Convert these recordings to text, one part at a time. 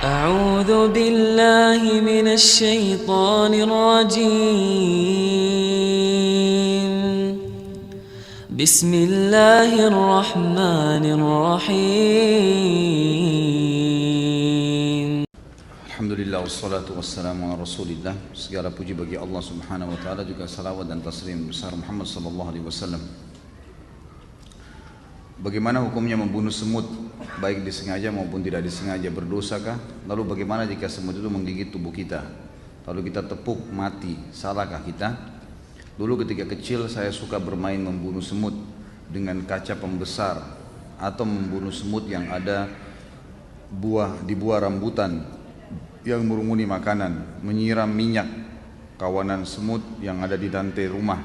أعوذ بالله من الشيطان الرجيم. بسم الله الرحمن الرحيم. Alhamdulillah wassalatu wassalamu ala rasulillah. Segala puji bagi Allah subhanahu wa ta'ala, juga salawat dan taslim besar Muhammad sallallahu alaihi wasallam. Bagaimana hukumnya membunuh semut, baik disengaja maupun tidak disengaja, berdosakah? Lalu bagaimana jika semut itu menggigit tubuh kita, lalu kita tepuk mati, salahkah kita? Dulu ketika kecil saya suka bermain membunuh semut dengan kaca pembesar, atau membunuh semut yang ada di buah rambutan yang merumuni makanan, menyiram minyak kawanan semut yang ada di lantai rumah.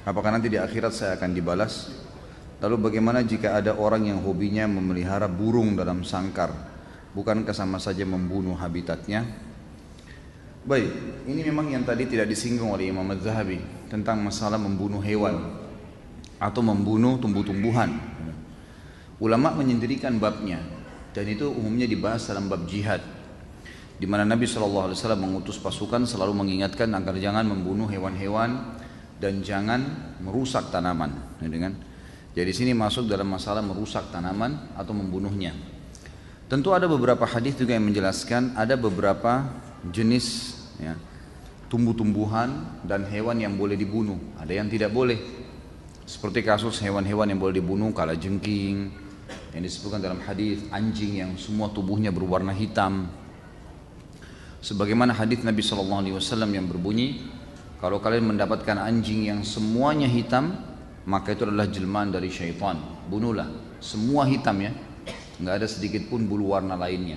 Apakah nanti di akhirat saya akan dibalas? Lalu bagaimana jika ada orang yang hobinya memelihara burung dalam sangkar? Bukankah sama saja membunuh habitatnya? Baik, ini memang yang tadi tidak disinggung oleh Imam Az-Zahabi tentang masalah membunuh hewan atau membunuh tumbuh-tumbuhan. Ulama menyendirikan babnya, dan itu umumnya dibahas dalam bab jihad, di mana Nabi SAW mengutus pasukan selalu mengingatkan agar jangan membunuh hewan-hewan dan jangan merusak tanaman. Jadi sini masuk dalam masalah merusak tanaman atau membunuhnya. Tentu ada beberapa hadis juga yang menjelaskan ada beberapa jenis tumbuh-tumbuhan dan hewan yang boleh dibunuh, ada yang tidak boleh. Seperti kasus hewan-hewan yang boleh dibunuh, kalajengking yang disebutkan dalam hadis, anjing yang semua tubuhnya berwarna hitam. Sebagaimana hadis Nabi SAW yang berbunyi, kalau kalian mendapatkan anjing yang semuanya hitam, maka itu adalah jelmaan dari syaitan. Bunuhlah, semua hitam ya, nggak ada sedikit pun bulu warna lainnya.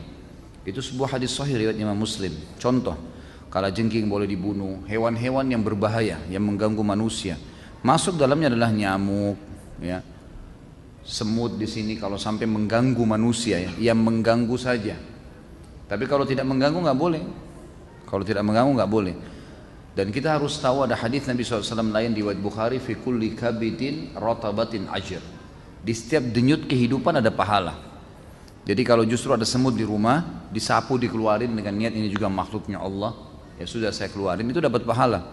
Itu sebuah hadis sahih riwayat Imam Muslim. Contoh, kalajengking boleh dibunuh, hewan-hewan yang berbahaya, yang mengganggu manusia. Masuk dalamnya adalah nyamuk, ya, semut di sini kalau sampai mengganggu manusia, ya, yang mengganggu saja. Tapi kalau tidak mengganggu nggak boleh. Kalau tidak mengganggu nggak boleh. Dan kita harus tahu ada hadis Nabi SAW lain di riwayat Bukhari, fi kulli kabidin ratabatin ajr. Di setiap denyut kehidupan ada pahala. Jadi kalau justru ada semut di rumah, disapu, dikeluarin dengan niat ini juga makhluknya Allah, ya sudah saya keluarin, itu dapat pahala.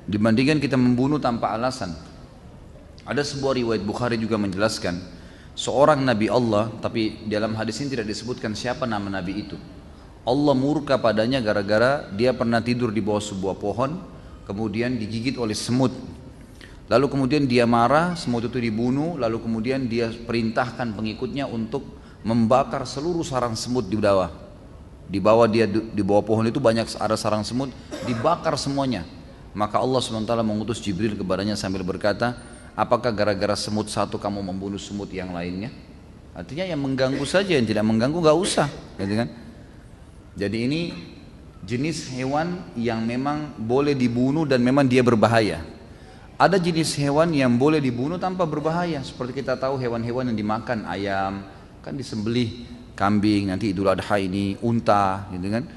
Dibandingkan kita membunuh tanpa alasan. Ada sebuah riwayat Bukhari juga menjelaskan seorang Nabi Allah, tapi dalam hadis ini tidak disebutkan siapa nama Nabi itu. Allah murka padanya gara-gara dia pernah tidur di bawah sebuah pohon, kemudian digigit oleh semut. Lalu kemudian dia marah, semut itu dibunuh, lalu kemudian dia perintahkan pengikutnya untuk membakar seluruh sarang semut di bawah. Di bawah dia, di bawah pohon itu banyak ada sarang semut, dibakar semuanya. Maka Allah SWT mengutus Jibril kepadanya sambil berkata, apakah gara-gara semut satu kamu membunuh semut yang lainnya? Artinya yang mengganggu saja, yang tidak mengganggu gak usah, gitu kan? Jadi ini jenis hewan yang memang boleh dibunuh dan memang dia berbahaya. Ada jenis hewan yang boleh dibunuh tanpa berbahaya, seperti kita tahu hewan-hewan yang dimakan, ayam kan disembelih, kambing nanti Idul Adha ini, unta gitu kan,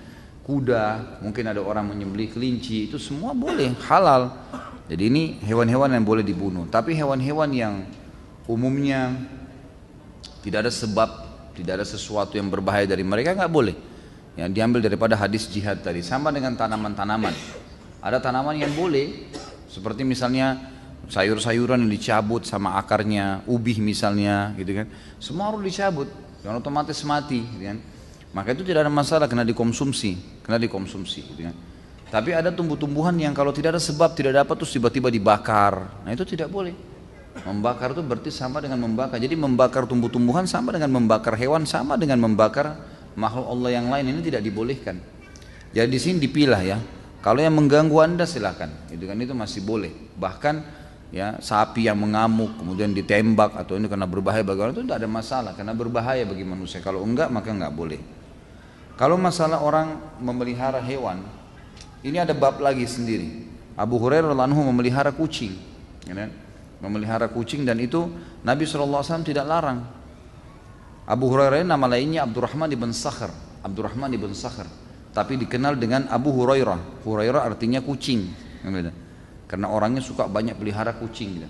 kuda, mungkin ada orang menyembelih kelinci, itu semua boleh, halal. Jadi ini hewan-hewan yang boleh dibunuh. Tapi hewan-hewan yang umumnya tidak ada sebab, tidak ada sesuatu yang berbahaya dari mereka, nggak boleh. Yang diambil daripada hadis jihad tadi. Sama dengan tanaman-tanaman, ada tanaman yang boleh, seperti misalnya sayur-sayuran yang dicabut sama akarnya, ubi misalnya gitu kan, semua harus dicabut, yang otomatis mati gitu kan. Maka itu tidak ada masalah, kena dikonsumsi gitu kan. Tapi ada tumbuh-tumbuhan yang kalau tidak ada sebab, tidak dapat, terus tiba-tiba dibakar, nah itu tidak boleh. Membakar itu berarti sama dengan membakar. Jadi membakar tumbuh-tumbuhan sama dengan membakar hewan, sama dengan membakar makhluk Allah yang lain, ini tidak dibolehkan. Jadi di sini dipilah ya. Kalau yang mengganggu Anda silahkan, itu kan, itu masih boleh. Bahkan ya sapi yang mengamuk kemudian ditembak atau ini karena berbahaya bagi orang, itu tidak ada masalah karena berbahaya bagi manusia. Kalau enggak maka enggak boleh. Kalau masalah orang memelihara hewan, ini ada bab lagi sendiri. Abu Hurairah radhiyallahu anhu memelihara kucing, ya kan? Memelihara kucing, dan itu Nabi SAW tidak larang. Abu Hurairah nama lainnya Abdurrahman ibn Sakhr, tapi dikenal dengan Abu Hurairah. Hurairah artinya kucing, karena orangnya suka banyak pelihara kucing.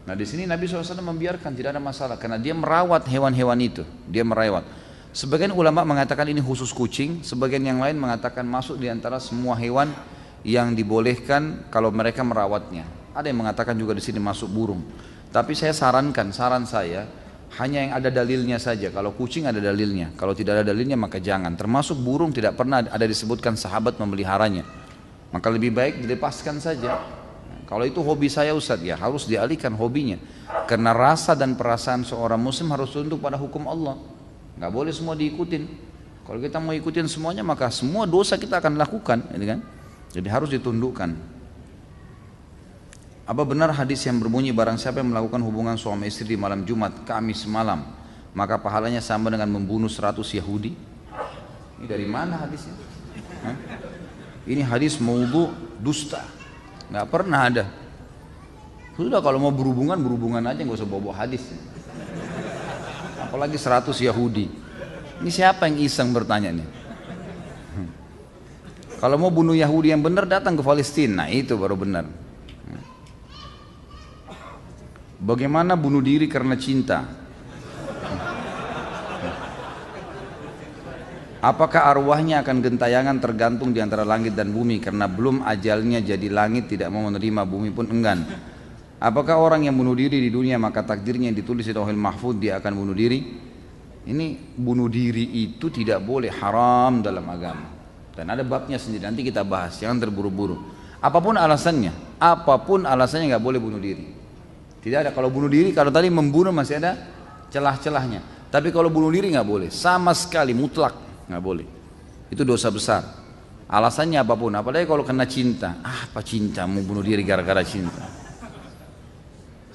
Nah di sini Nabi SAW membiarkan, tidak ada masalah, karena dia merawat hewan-hewan itu, dia merawat. Sebagian ulama mengatakan ini khusus kucing, sebagian yang lain mengatakan masuk di antara semua hewan yang dibolehkan kalau mereka merawatnya. Ada yang mengatakan juga di sini masuk burung. Tapi saya sarankan, saran saya hanya yang ada dalilnya saja. Kalau kucing ada dalilnya, kalau tidak ada dalilnya maka jangan. Termasuk burung tidak pernah ada disebutkan sahabat memeliharanya. Maka lebih baik dilepaskan saja. Kalau itu hobi saya Ustaz, ya harus dialihkan hobinya. Karena rasa dan perasaan seorang muslim harus tunduk pada hukum Allah. Nggak boleh semua diikutin. Kalau kita mau ikutin semuanya maka semua dosa kita akan lakukan, gitu kan? Jadi harus ditundukkan. Apa benar hadis yang berbunyi barang siapa yang melakukan hubungan suami istri di malam Jumat, Kamis malam, maka pahalanya sama dengan membunuh 100 Yahudi? Ini dari mana hadisnya? Hah? Ini hadis maudhu, dusta. Nggak pernah ada. Sudah kalau mau berhubungan, berhubungan aja, nggak usah bawa hadis. Apalagi 100 Yahudi. Ini siapa yang iseng bertanya nih? Kalau mau bunuh Yahudi yang benar datang ke Palestina, nah itu baru benar. Bagaimana bunuh diri karena cinta? Apakah arwahnya akan gentayangan tergantung di antara langit dan bumi karena belum ajalnya jadi langit tidak mau menerima, bumi pun enggan? Apakah orang yang bunuh diri di dunia maka takdirnya yang ditulis di Lauhul Mahfuz dia akan bunuh diri? Ini bunuh diri itu tidak boleh, haram dalam agama. Dan ada babnya sendiri, nanti kita bahas, jangan terburu-buru. Apapun alasannya nggak boleh bunuh diri. Tidak ada, kalau bunuh diri, kalau tadi membunuh masih ada celah-celahnya. Tapi kalau bunuh diri nggak boleh, sama sekali mutlak nggak boleh. Itu dosa besar. Alasannya apapun, apalagi kalau kena cinta. Apa cinta, mau bunuh diri gara-gara cinta?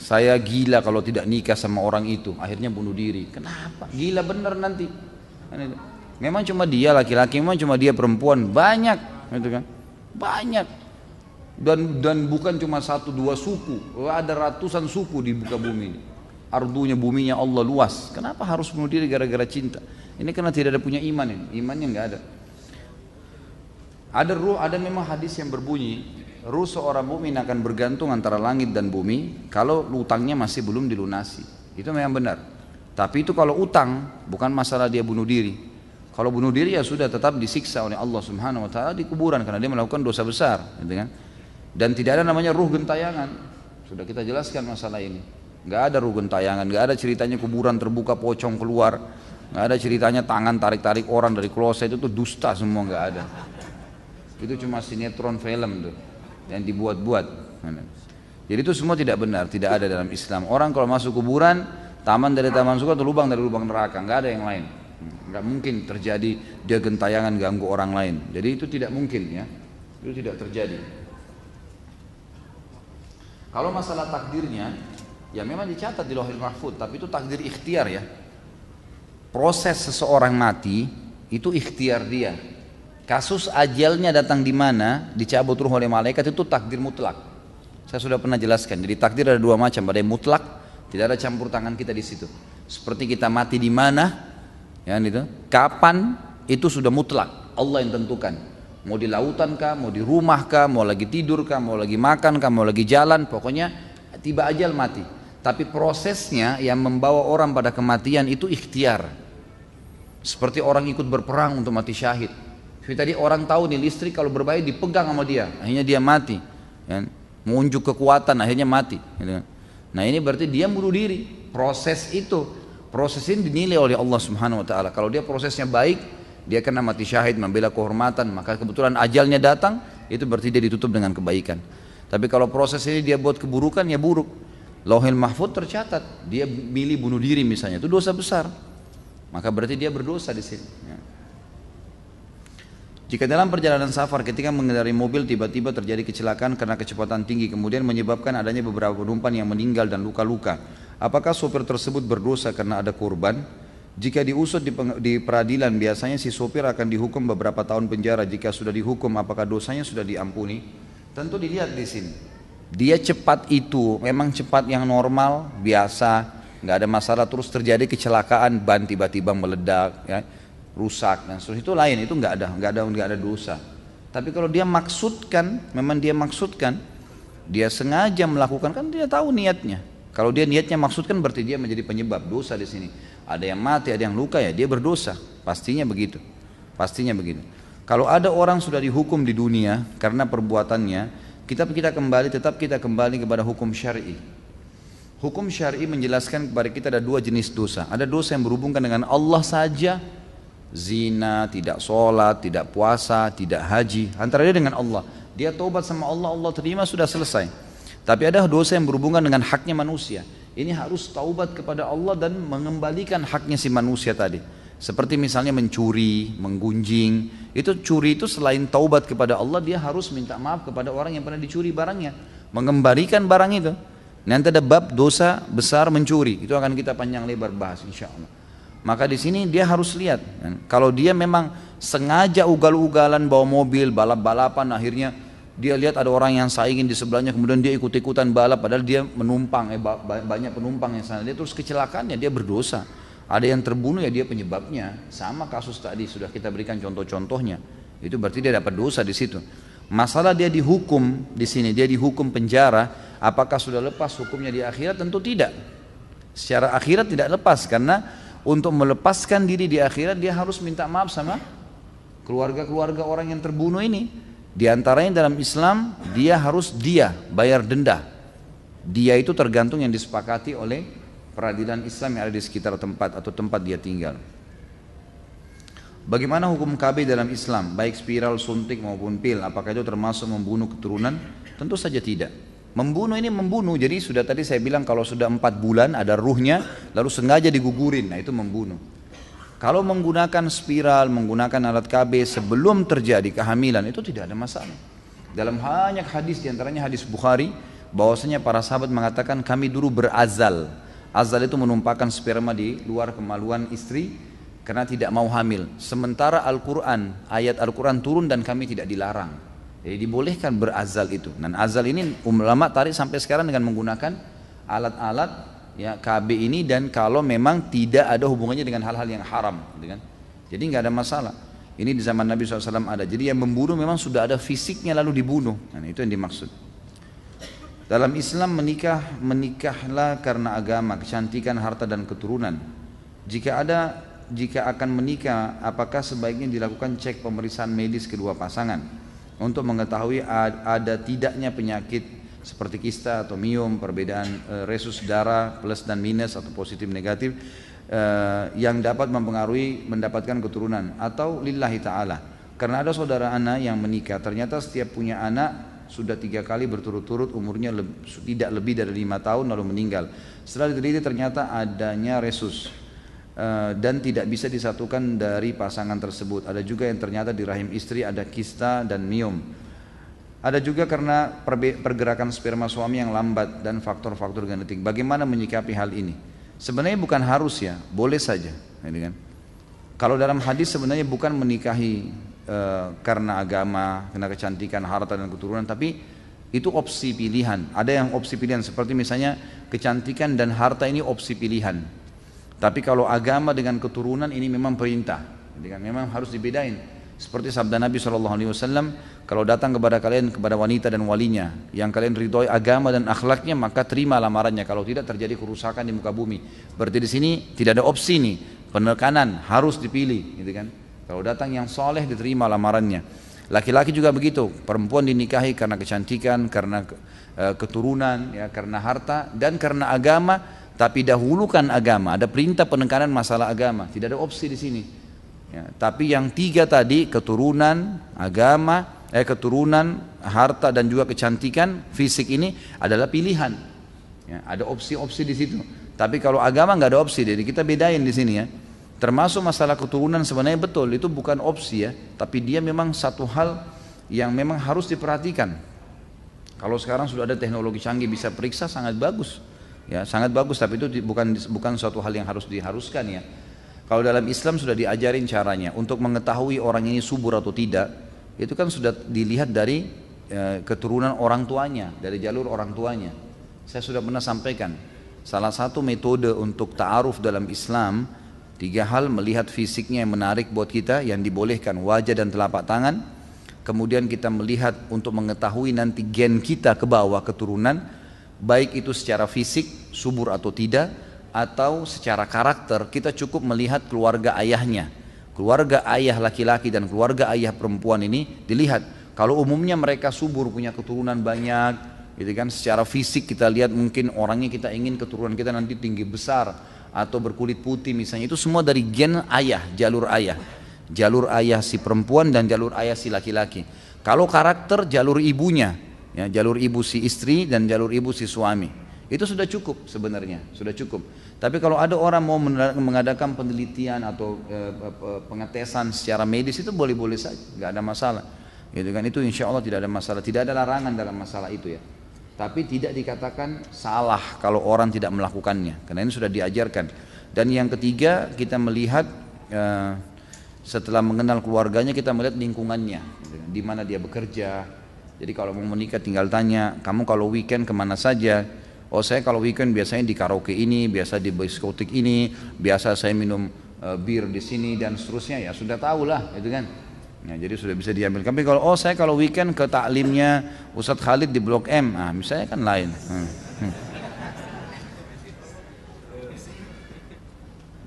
Saya gila kalau tidak nikah sama orang itu, akhirnya bunuh diri. Kenapa? Gila bener nanti. Memang cuma dia laki-laki, memang cuma dia perempuan, banyak, gitu kan? Banyak. Dan bukan cuma 1-2 suku, ada ratusan suku di muka bumi ini. Ardunya, buminya Allah luas. Kenapa harus bunuh diri gara-gara cinta? Ini karena tidak ada punya iman ini, imannya nggak ada. Ada memang hadis yang berbunyi, ruh seorang mukmin akan bergantung antara langit dan bumi kalau utangnya masih belum dilunasi. Itu memang benar. Tapi itu kalau utang, bukan masalah dia bunuh diri. Kalau bunuh diri ya sudah tetap disiksa oleh Allah Subhanahu wa taala di kuburan karena dia melakukan dosa besar, gitu kan? Dan tidak ada namanya ruh gentayangan. Sudah kita jelaskan masalah ini. Enggak ada ruh gentayangan, enggak ada ceritanya kuburan terbuka pocong keluar. Enggak ada ceritanya tangan tarik-tarik orang dari kloset, itu tuh dusta semua, enggak ada. Itu cuma sinetron film tuh yang dibuat-buat. Jadi itu semua tidak benar, tidak ada dalam Islam. Orang kalau masuk kuburan, taman dari taman surga atau lubang dari lubang neraka, enggak ada yang lain. Enggak mungkin terjadi dia gentayangan ganggu orang lain. Jadi itu tidak mungkin, ya. Itu tidak terjadi. Kalau masalah takdirnya, ya memang dicatat di Lauhul Mahfuz, tapi itu takdir ikhtiar, ya. Proses seseorang mati itu ikhtiar dia. Kasus ajalnya datang di mana, dicabut ruh oleh malaikat, itu takdir mutlak. Saya sudah pernah jelaskan. Jadi takdir ada 2 macam, ada yang mutlak, tidak ada campur tangan kita di situ. Seperti kita mati di mana, ya itu, kapan, itu sudah mutlak, Allah yang tentukan. Mau di lautan kah, mau di rumah kah, mau lagi tidur kah, mau lagi makan kah, mau lagi jalan, pokoknya tiba ajal mati. Tapi prosesnya yang membawa orang pada kematian itu ikhtiar. Seperti orang ikut berperang untuk mati syahid. Seperti tadi orang tahu nih listrik kalau berbahaya dipegang sama dia, akhirnya dia mati. Ya. Mengunjuk kekuatan, akhirnya mati. Nah ini berarti dia bunuh diri. Proses ini dinilai oleh Allah Subhanahu Wa Taala. Kalau dia prosesnya baik, dia kena mati syahid, membela kehormatan, maka kebetulan ajalnya datang, itu berarti dia ditutup dengan kebaikan. Tapi kalau proses ini dia buat keburukan, ya buruk. Lauhul Mahfuz tercatat, dia milih bunuh diri misalnya, itu dosa besar. Maka berarti dia berdosa di sini. Ya. Jika dalam perjalanan safar ketika mengendarai mobil tiba-tiba terjadi kecelakaan karena kecepatan tinggi kemudian menyebabkan adanya beberapa penumpang yang meninggal dan luka-luka, apakah sopir tersebut berdosa karena ada korban? Jika diusut di peradilan biasanya si sopir akan dihukum beberapa tahun penjara. Jika sudah dihukum apakah dosanya sudah diampuni? Tentu dilihat di sini. Dia cepat itu memang cepat yang normal, biasa, nggak ada masalah. Terus terjadi kecelakaan, ban tiba-tiba meledak, ya, rusak dan seterusnya, itu lain, itu nggak ada dosa. Tapi kalau dia maksudkan, memang dia maksudkan, dia sengaja melakukan, kan dia tahu niatnya. Kalau dia niatnya maksudkan berarti dia menjadi penyebab dosa di sini. Ada yang mati, ada yang luka, ya dia berdosa. pastinya begitu. Pastinya begitu. Kalau ada orang sudah dihukum di dunia karena perbuatannya, tetap kita kembali kepada hukum syar'i. Hukum syar'i menjelaskan kepada kita ada dua jenis dosa. Ada dosa yang berhubungan dengan Allah saja, zina, tidak sholat, tidak puasa, tidak haji, antara dia dengan Allah. Dia taubat sama Allah, Allah terima, sudah selesai. Tapi ada dosa yang berhubungan dengan haknya manusia. Ini harus taubat kepada Allah dan mengembalikan haknya si manusia tadi. Seperti misalnya mencuri, menggunjing. Curi itu selain taubat kepada Allah, dia harus minta maaf kepada orang yang pernah dicuri barangnya, mengembalikan barang itu. Nanti ada bab dosa besar mencuri, itu akan kita panjang lebar bahas insya Allah. Maka di sini dia harus lihat, kalau dia memang sengaja ugal-ugalan bawa mobil, balap-balapan, akhirnya dia lihat ada orang yang saingin di sebelahnya, kemudian dia ikut-ikutan balap, padahal dia menumpang, banyak penumpang yang sana, dia terus kecelakaannya, dia berdosa. Ada yang terbunuh, ya dia penyebabnya. Sama kasus tadi sudah kita berikan contoh-contohnya. Itu berarti dia dapat dosa di situ. Masalah dia dihukum di sini, dia dihukum penjara, apakah sudah lepas hukumnya di akhirat? Tentu tidak. Secara akhirat tidak lepas, karena untuk melepaskan diri di akhirat dia harus minta maaf sama keluarga-keluarga orang yang terbunuh ini. Di antaranya dalam Islam dia harus bayar denda. Dia itu tergantung yang disepakati oleh peradilan Islam yang ada di sekitar tempat atau tempat dia tinggal. Bagaimana hukum KB dalam Islam, baik spiral, suntik maupun pil? Apakah itu termasuk membunuh keturunan? Tentu saja tidak. Membunuh ini membunuh, jadi sudah tadi saya bilang kalau sudah 4 bulan ada ruhnya lalu sengaja digugurin, nah itu membunuh. Kalau menggunakan spiral, menggunakan alat KB sebelum terjadi kehamilan, itu tidak ada masalah. Dalam banyak hadis, diantaranya hadis Bukhari, bahwasanya para sahabat mengatakan kami dulu berazal. Azal itu menumpahkan sperma di luar kemaluan istri karena tidak mau hamil. Sementara Al-Quran, ayat Al-Quran turun dan kami tidak dilarang. Jadi dibolehkan berazal itu. Dan azal ini ulama tarik sampai sekarang dengan menggunakan alat-alat ya KB ini, dan kalau memang tidak ada hubungannya dengan hal-hal yang haram, gitu kan? Jadi nggak ada masalah. Ini di zaman Nabi SAW ada. Jadi yang membunuh memang sudah ada fisiknya lalu dibunuh. Nah, itu yang dimaksud. Dalam Islam menikahlah karena agama, kecantikan, harta dan keturunan. Jika akan menikah, apakah sebaiknya dilakukan cek pemeriksaan medis kedua pasangan untuk mengetahui ada tidaknya penyakit seperti kista atau miom, perbedaan resus darah plus dan minus atau positif negatif yang dapat mempengaruhi mendapatkan keturunan, atau lillahi ta'ala. Karena ada saudara anak yang menikah, ternyata setiap punya anak sudah 3 kali berturut-turut, umurnya tidak lebih dari 5 tahun lalu meninggal. Setelah diteliti ternyata adanya resus dan tidak bisa disatukan dari pasangan tersebut. Ada juga yang ternyata di rahim istri ada kista dan miom. Ada juga karena pergerakan sperma suami yang lambat dan faktor-faktor genetik. Bagaimana menyikapi hal ini? Sebenarnya bukan harus ya, boleh saja. Kalau dalam hadis sebenarnya bukan menikahi karena agama, karena kecantikan, harta dan keturunan, tapi itu opsi pilihan. Ada yang opsi pilihan seperti misalnya kecantikan dan harta ini opsi pilihan. Tapi kalau agama dengan keturunan ini memang perintah. Memang harus dibedain. Seperti sabda Nabi SAW, kalau datang kepada kalian, kepada wanita dan walinya yang kalian ridhoi agama dan akhlaknya, maka terima lamarannya. Kalau tidak terjadi kerusakan di muka bumi. Berarti di sini tidak ada opsi nih, penekanan harus dipilih, gitu kan? Kalau datang yang soleh diterima lamarannya. Laki-laki juga begitu, perempuan dinikahi karena kecantikan, karena keturunan, ya, karena harta dan karena agama. Tapi dahulukan agama, ada perintah penekanan masalah agama, tidak ada opsi di sini. Ya, tapi yang 3 tadi, keturunan, agama, keturunan, harta dan juga kecantikan, fisik ini adalah pilihan. Ya, ada opsi-opsi di situ. Tapi kalau agama nggak ada opsi, jadi kita bedain di sini ya. Termasuk masalah keturunan sebenarnya betul, itu bukan opsi ya, tapi dia memang satu hal yang memang harus diperhatikan. Kalau sekarang sudah ada teknologi canggih bisa periksa, sangat bagus, ya sangat bagus. Tapi itu bukan suatu hal yang harus diharuskan ya. Kalau dalam Islam sudah diajarin caranya untuk mengetahui orang ini subur atau tidak, itu kan sudah dilihat dari keturunan orang tuanya, dari jalur orang tuanya. Saya sudah pernah sampaikan, salah satu metode untuk ta'aruf dalam Islam, 3 hal: melihat fisiknya yang menarik buat kita, yang dibolehkan wajah dan telapak tangan. Kemudian kita melihat untuk mengetahui nanti gen kita ke bawah keturunan, baik itu secara fisik subur atau tidak, atau secara karakter kita cukup melihat keluarga ayahnya. Keluarga ayah laki-laki dan keluarga ayah perempuan ini dilihat. Kalau umumnya mereka subur, punya keturunan banyak, gitu kan. Secara fisik kita lihat mungkin orangnya kita ingin keturunan kita nanti tinggi besar atau berkulit putih misalnya. Itu semua dari gen ayah, jalur ayah. Jalur ayah si perempuan dan jalur ayah si laki-laki. Kalau karakter jalur ibunya, ya, jalur ibu si istri dan jalur ibu si suami. Itu sudah cukup sebenarnya, sudah cukup. Tapi kalau ada orang mau mengadakan penelitian atau pengetesan secara medis itu boleh-boleh saja, nggak ada masalah. Gitu kan, itu insya Allah tidak ada masalah, tidak ada larangan dalam masalah itu ya. Tapi tidak dikatakan salah kalau orang tidak melakukannya, karena ini sudah diajarkan. Dan yang ketiga kita melihat setelah mengenal keluarganya kita melihat lingkungannya, gitu kan, di mana dia bekerja. Jadi kalau mau menikah tinggal tanya, kamu kalau weekend kemana saja? Oh saya kalau weekend biasanya di karaoke ini, biasa di diskotik ini, biasa saya minum bir di sini dan seterusnya, ya sudah tahu lah, gitu kan. Nah, jadi sudah bisa diambil. Tapi kalau saya kalau weekend ke taklimnya Ustadz Khalid di Blok M, misalnya kan lain.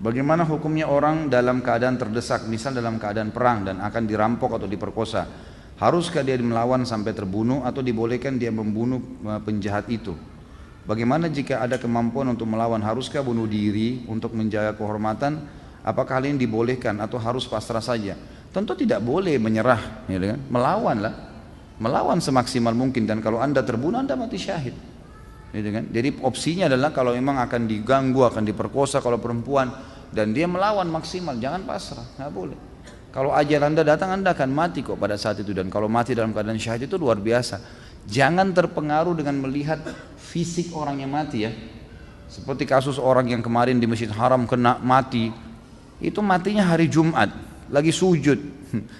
Bagaimana hukumnya orang dalam keadaan terdesak, misal dalam keadaan perang dan akan dirampok atau diperkosa? Haruskah dia melawan sampai terbunuh atau dibolehkan dia membunuh penjahat itu? Bagaimana jika ada kemampuan untuk melawan? Haruskah bunuh diri untuk menjaga kehormatan? Apakah hal ini dibolehkan atau harus pasrah saja? Tentu tidak boleh menyerah, ya kan? Melawanlah, melawan semaksimal mungkin. Dan kalau anda terbunuh anda mati syahid, gitu kan? Jadi opsinya adalah kalau memang akan diganggu, akan diperkosa kalau perempuan, dan dia melawan maksimal, jangan pasrah, nggak boleh. Kalau ajal anda datang anda akan mati kok pada saat itu, dan kalau mati dalam keadaan syahid itu luar biasa. Jangan terpengaruh dengan melihat fisik orang yang mati ya. Seperti kasus orang yang kemarin di Masjid Haram kena mati, itu matinya hari Jumat, lagi sujud,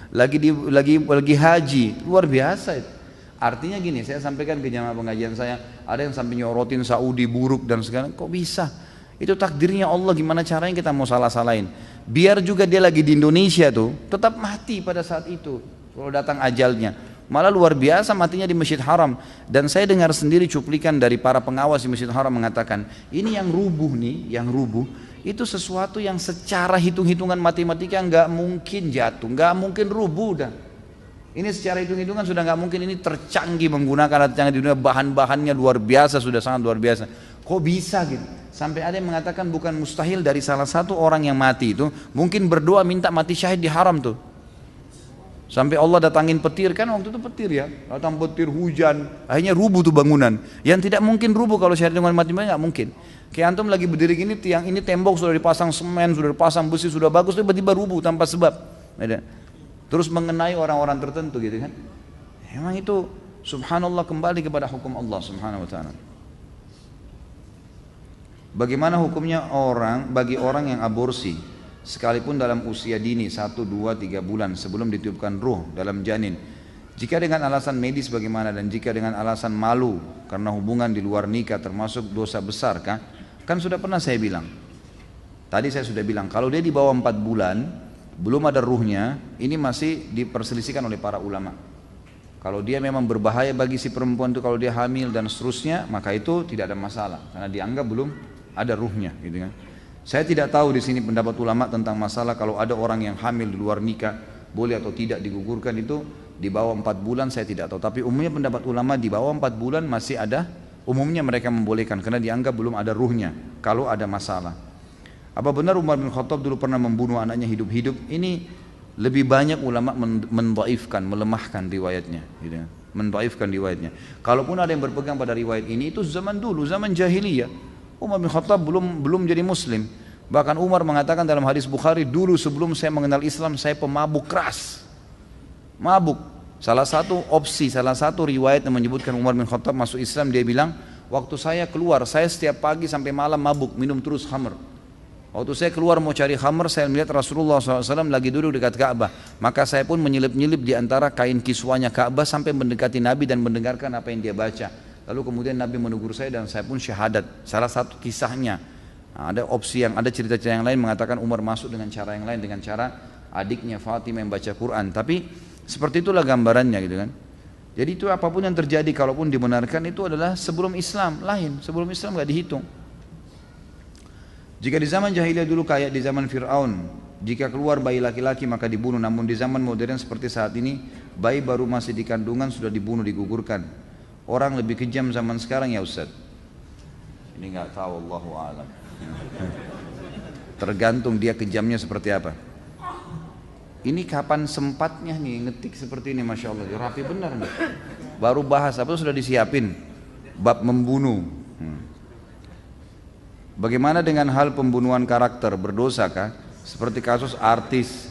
lagi haji, luar biasa itu. Artinya gini, saya sampaikan ke jamaah pengajian saya, ada yang sampai nyorotin Saudi buruk dan segala, kok bisa? Itu takdirnya Allah, gimana caranya kita mau salah-salahin? Biar juga dia lagi di Indonesia tuh, tetap mati pada saat itu, kalau datang ajalnya. Malah luar biasa matinya di Masjid Haram. Dan saya dengar sendiri cuplikan dari para pengawas di Masjid Haram mengatakan, ini yang rubuh nih, yang rubuh, itu sesuatu yang secara hitung-hitungan matematika nggak mungkin jatuh, nggak mungkin rubuh dah. Ini secara hitung-hitungan sudah nggak mungkin, ini tercanggih menggunakan alat canggih di dunia, bahan-bahannya luar biasa, sudah sangat luar biasa. Kok bisa gitu? Sampai ada yang mengatakan bukan mustahil dari salah satu orang yang mati itu mungkin berdoa minta mati syahid di haram tuh. Sampai Allah datangin petir, kan waktu itu petir ya, datang petir, hujan, akhirnya rubuh tuh bangunan. Yang tidak mungkin rubuh kalau syahid dengan mati nggak mungkin. Kayak antum lagi berdiri gini, tiang ini tembok sudah dipasang semen, sudah dipasang besi, sudah bagus, tiba-tiba rubuh tanpa sebab. Terus mengenai orang-orang tertentu gitu kan. Memang itu subhanallah, kembali kepada hukum Allah subhanahu wa ta'ala. Bagaimana hukumnya bagi orang yang aborsi sekalipun dalam usia dini 1, 2, 3 bulan sebelum ditiupkan ruh dalam janin? Jika dengan alasan medis bagaimana, dan jika dengan alasan malu karena hubungan di luar nikah termasuk dosa besar kah? Kan sudah pernah saya bilang, tadi saya sudah bilang, kalau dia di bawah 4 bulan belum ada ruhnya, ini masih diperselisihkan oleh para ulama. Kalau dia memang berbahaya bagi si perempuan itu, kalau dia hamil dan seterusnya, maka itu tidak ada masalah karena dianggap belum ada ruhnya, gitu kan. Saya tidak tahu di sini pendapat ulama tentang masalah kalau ada orang yang hamil di luar nikah boleh atau tidak digugurkan, itu di bawah 4 bulan saya tidak tahu. Tapi umumnya pendapat ulama di bawah 4 bulan masih ada, umumnya mereka membolehkan karena dianggap belum ada ruhnya kalau ada masalah. Apa benar Umar bin Khattab dulu pernah membunuh anaknya hidup-hidup? Ini lebih banyak ulama mendhaifkan, melemahkan riwayatnya, gitu ya. Mendhaifkan riwayatnya. Kalaupun ada yang berpegang pada riwayat ini, itu zaman dulu, zaman jahiliyah. Umar bin Khattab belum jadi muslim. Bahkan Umar mengatakan dalam hadis Bukhari, dulu sebelum saya mengenal Islam saya pemabuk keras, mabuk. Salah satu opsi, salah satu riwayat yang menyebutkan Umar bin Khattab masuk Islam, dia bilang, waktu saya keluar, saya setiap pagi sampai malam mabuk, minum terus khamr. Waktu saya keluar mau cari khamr, saya melihat Rasulullah SAW lagi duduk dekat Ka'bah. Maka saya pun menyelip-nyelip di antara kain kiswanya Ka'bah sampai mendekati Nabi dan mendengarkan apa yang dia baca. Lalu kemudian Nabi menegur saya dan saya pun syahadat. Salah satu kisahnya. Nah, ada opsi yang ada cerita-cerita yang lain mengatakan Umar masuk dengan cara yang lain, dengan cara adiknya Fatimah yang baca Quran. Tapi seperti itulah gambarannya, gitu kan. Jadi itu apapun yang terjadi, kalaupun dibenarkan, itu adalah sebelum Islam, lain. Sebelum Islam nggak dihitung. Jika di zaman jahiliyah dulu kayak di zaman Fir'aun, Jika keluar bayi laki-laki maka dibunuh. Namun di zaman modern seperti saat ini, bayi baru masih di kandungan sudah dibunuh, digugurkan. Orang lebih kejam zaman sekarang ya Ustaz. Ini nggak tahu, Allahu a'lam. Tergantung dia kejamnya seperti apa. Ini kapan sempatnya nih ngetik seperti ini, Masya Allah, rapi benar nih. Baru bahas apa sudah disiapin, bab membunuh. Bagaimana dengan hal pembunuhan karakter, berdosakah? Seperti kasus artis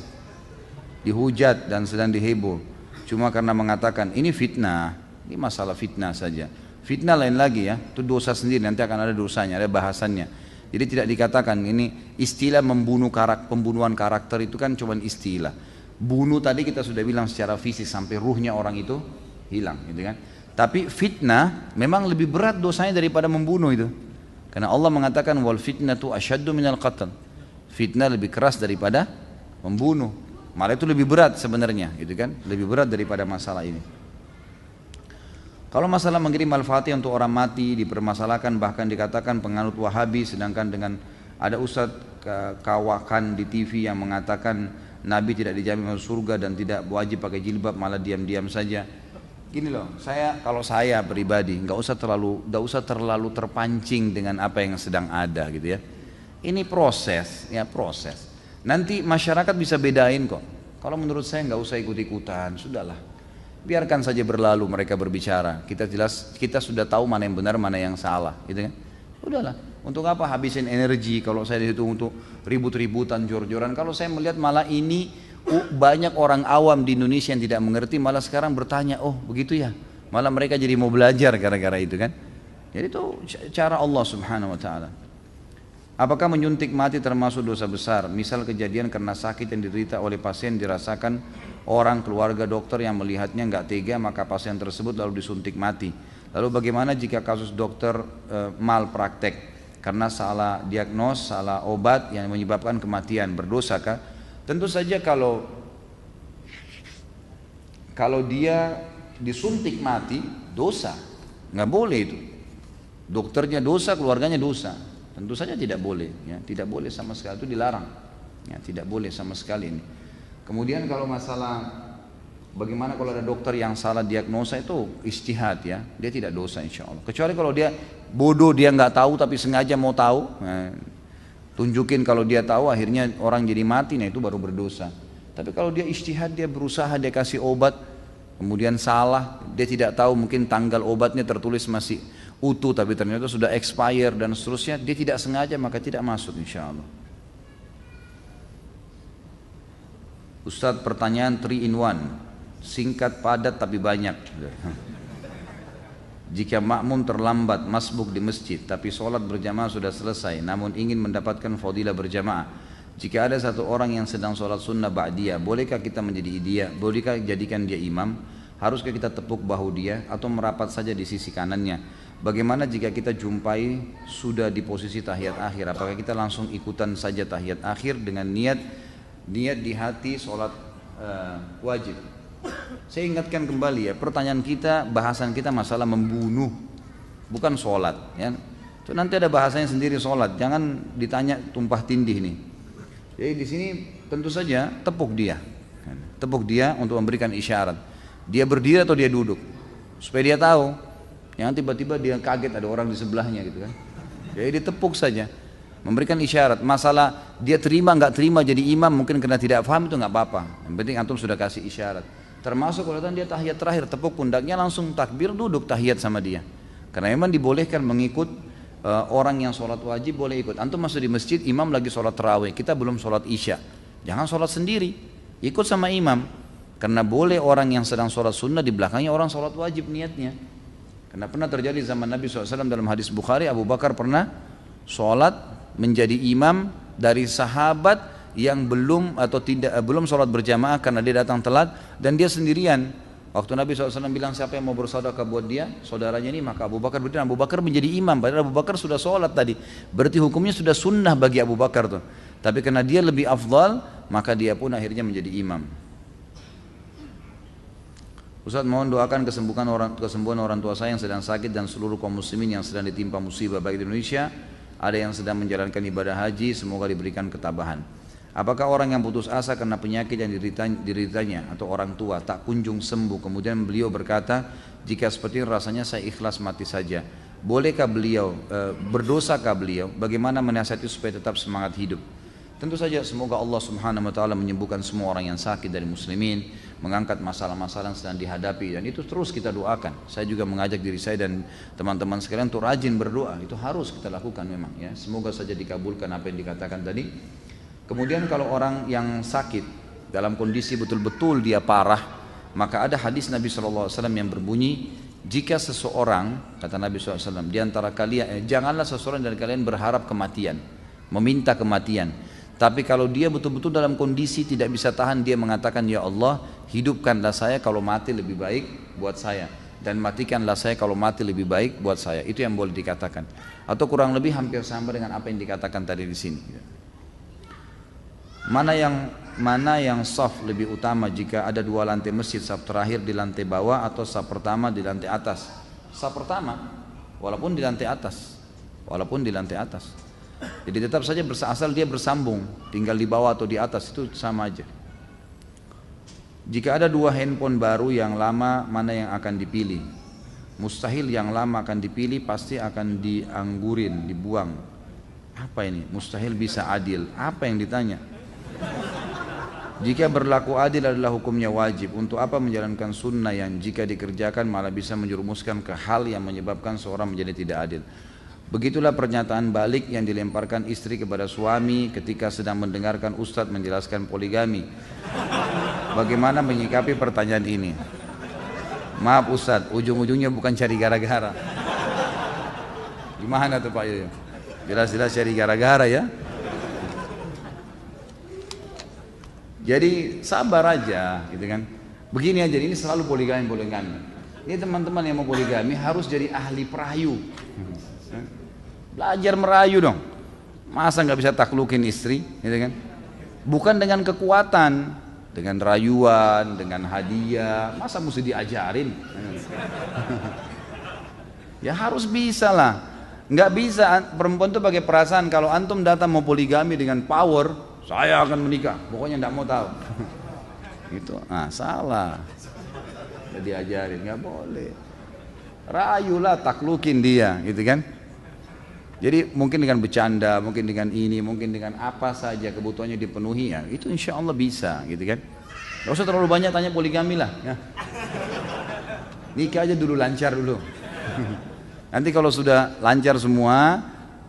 dihujat dan sedang diheboh, cuma karena mengatakan ini fitnah, ini masalah fitnah saja. Fitnah lain lagi ya, itu dosa sendiri, nanti akan ada dosanya, ada bahasannya. Jadi tidak dikatakan ini istilah pembunuhan karakter itu kan cuma istilah. Bunuh tadi kita sudah bilang secara fisik sampai ruhnya orang itu hilang, gitu kan. Tapi fitnah memang lebih berat dosanya daripada membunuh itu. Karena Allah mengatakan wal fitnatu asyaddu minal qatl. Fitnah lebih keras daripada membunuh. Malah itu lebih berat sebenarnya, gitu kan. Lebih berat daripada masalah ini. Kalau masalah mengirim al-fatihah untuk orang mati dipermasalahkan, bahkan dikatakan penganut Wahabi, sedangkan dengan ada ustadz kawakan di TV yang mengatakan Nabi tidak dijamin masuk surga dan tidak wajib pakai jilbab, malah diam-diam saja. Gini loh, kalau saya pribadi nggak usah terlalu terpancing dengan apa yang sedang ada gitu ya. Ini proses, ya proses. Nanti masyarakat bisa bedain kok. Kalau menurut saya nggak usah ikut-ikutan, sudahlah. Biarkan saja berlalu mereka berbicara. Kita sudah tahu mana yang benar, mana yang salah, gitu kan? Udahlah. Untuk apa habisin energi kalau saya itu untuk ribut-ributan, jor-joran? Kalau saya melihat malah ini banyak orang awam di Indonesia yang tidak mengerti, malah sekarang bertanya, oh begitu ya? Malah mereka jadi mau belajar gara-gara itu kan? Jadi itu cara Allah Subhanahu Wa Taala. Apakah menyuntik mati termasuk dosa besar? Misal kejadian karena sakit yang diderita oleh pasien dirasakan orang keluarga dokter yang melihatnya nggak tega, maka pasien tersebut lalu disuntik mati. Lalu bagaimana jika kasus dokter malpraktek karena salah diagnos, salah obat yang menyebabkan kematian, berdosakah? Tentu saja kalau dia disuntik mati, dosa, nggak boleh itu. Dokternya dosa, keluarganya dosa. Tentu saja tidak boleh, ya, tidak boleh sama sekali, itu dilarang, ya, tidak boleh sama sekali ini. Kemudian kalau masalah bagaimana kalau ada dokter yang salah diagnosa, itu ijtihad ya, dia tidak dosa insya Allah. Kecuali kalau dia bodoh, dia nggak tahu tapi sengaja mau tahu, nah, tunjukin kalau dia tahu akhirnya orang jadi mati, nah itu baru berdosa. Tapi kalau dia ijtihad, dia berusaha, dia kasih obat, kemudian salah, dia tidak tahu mungkin tanggal obatnya tertulis masih utuh tapi ternyata sudah expire dan seterusnya, dia tidak sengaja maka tidak masuk insya Allah. Ustadz, pertanyaan 3 in 1, singkat padat tapi banyak. Jika makmum terlambat masbuk di masjid tapi sholat berjamaah sudah selesai namun ingin mendapatkan fadilah berjamaah, jika ada satu orang yang sedang sholat sunnah ba'diyah, bolehkah kita menjadi dia? Bolehkah jadikan dia imam? Haruskah kita tepuk bahu dia atau merapat saja di sisi kanannya? Bagaimana jika kita jumpai sudah di posisi tahiyat akhir? Apakah kita langsung ikutan saja tahiyat akhir dengan niat di hati sholat wajib? Saya ingatkan kembali ya, pertanyaan kita, bahasan kita masalah membunuh, bukan sholat ya. Itu nanti ada bahasanya sendiri sholat, jangan ditanya tumpah tindih nih. Jadi di sini tentu saja tepuk dia untuk memberikan isyarat. Dia berdiri atau dia duduk, supaya dia tahu. Jangan tiba-tiba dia kaget ada orang di sebelahnya gitu kan. Jadi ditepuk saja, memberikan isyarat. Masalah dia terima nggak terima jadi imam mungkin karena tidak paham, itu nggak apa-apa. Yang penting antum sudah kasih isyarat. Termasuk kalau dia tahiyat terakhir, tepuk pundaknya langsung takbir, duduk tahiyat sama dia. Karena memang dibolehkan mengikut orang yang sholat wajib, boleh ikut. Antum masuk di masjid, imam lagi sholat tarawih, kita belum sholat isya, jangan sholat sendiri, ikut sama imam. Karena boleh orang yang sedang sholat sunnah di belakangnya orang sholat wajib niatnya. Karena pernah terjadi zaman Nabi SAW dalam hadis Bukhari, Abu Bakar pernah sholat menjadi imam dari sahabat yang belum sholat berjamaah karena dia datang telat dan dia sendirian. Waktu Nabi SAW bilang siapa yang mau bersedekah buat dia, saudaranya ini, maka Abu Bakar berdiri. Abu Bakar menjadi imam, padahal Abu Bakar sudah sholat tadi. Berarti hukumnya sudah sunnah bagi Abu Bakar tuh. Tapi karena dia lebih afdal, maka dia pun akhirnya menjadi imam. Ustaz, mohon doakan kesembuhan orang tua saya yang sedang sakit dan seluruh kaum muslimin yang sedang ditimpa musibah baik di Indonesia, ada yang sedang menjalankan ibadah haji, semoga diberikan ketabahan. Apakah orang yang putus asa karena penyakit yang dideritanya atau orang tua tak kunjung sembuh, kemudian beliau berkata, jika seperti ini rasanya saya ikhlas mati saja. Bolehkah beliau, berdosakah beliau? Bagaimana menasihati supaya tetap semangat hidup? Tentu saja semoga Allah Subhanahu wa taala menyembuhkan semua orang yang sakit dari muslimin, mengangkat masalah-masalah yang sedang dihadapi, dan itu terus kita doakan. Saya juga mengajak diri saya dan teman-teman sekalian untuk rajin berdoa. Itu harus kita lakukan memang ya. Semoga saja dikabulkan apa yang dikatakan tadi. Kemudian kalau orang yang sakit dalam kondisi betul-betul dia parah, maka ada hadis Nabi SAW yang berbunyi, jika seseorang, kata Nabi SAW, di antara kalian, janganlah seseorang dari kalian berharap kematian, meminta kematian. Tapi kalau dia betul-betul dalam kondisi tidak bisa tahan, dia mengatakan, ya Allah, hidupkanlah saya kalau mati lebih baik buat saya, dan matikanlah saya kalau mati lebih baik buat saya. Itu yang boleh dikatakan. Atau kurang lebih hampir sama dengan apa yang dikatakan tadi di sini. Mana yang saf lebih utama jika ada dua lantai masjid, saf terakhir di lantai bawah atau saf pertama di lantai atas? Saf pertama, walaupun di lantai atas, jadi tetap saja asal dia bersambung, tinggal di bawah atau di atas itu sama aja. Jika ada dua handphone baru, yang lama mana yang akan dipilih? Mustahil yang lama akan dipilih, pasti akan dianggurin, dibuang. Apa ini? Mustahil bisa adil. Apa yang ditanya? Jika berlaku adil adalah hukumnya wajib, untuk apa menjalankan sunnah yang jika dikerjakan malah bisa menjerumuskan ke hal yang menyebabkan seorang menjadi tidak adil? Begitulah pernyataan balik yang dilemparkan istri kepada suami ketika sedang mendengarkan ustadz menjelaskan poligami. Bagaimana menyikapi pertanyaan ini? Maaf ustadz, ujung-ujungnya bukan cari gara-gara. Gimana tuh Pak Yoyo? Jelas-jelas cari gara-gara ya. Jadi sabar aja gitu kan. Begini aja, ini selalu poligami. Ini teman-teman yang mau poligami harus jadi ahli perayu. Belajar merayu dong. Masa nggak bisa taklukin istri gitu kan? Bukan dengan kekuatan, dengan rayuan, dengan hadiah. Masa mesti diajarin? Ya harus bisa lah. Nggak bisa perempuan tuh pakai perasaan. Kalau antum datang mau poligami dengan power, saya akan menikah, pokoknya enggak mau tahu. Gitu. Nah, salah. Jadi diajarin, enggak boleh. Rayulah, taklukin dia, gitu kan? Jadi mungkin dengan bercanda, mungkin dengan ini, mungkin dengan apa saja kebutuhannya dipenuhi ya, itu insya Allah bisa, gitu kan? Gak usah terlalu banyak tanya poligami lah. Ya. Nikah aja dulu, lancar dulu. Nanti kalau sudah lancar semua,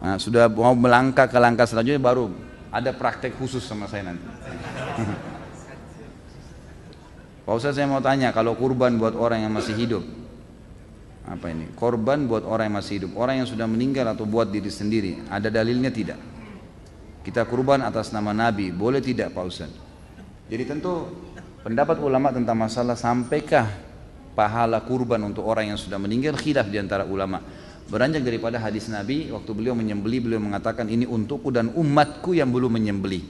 nah, sudah mau melangkah ke langkah selanjutnya baru ada praktek khusus sama saya nanti. Pak Ustaz, saya mau tanya, kalau kurban buat orang yang masih hidup, apa ini? Korban buat orang yang masih hidup, orang yang sudah meninggal atau buat diri sendiri, ada dalilnya tidak? Kita kurban atas nama Nabi, boleh tidak Pak Ustaz? Jadi tentu pendapat ulama tentang masalah sampaikah pahala kurban untuk orang yang sudah meninggal, khilaf di antara ulama. Beranjak daripada hadis Nabi, waktu beliau menyembelih, beliau mengatakan ini untukku dan umatku yang belum menyembelih.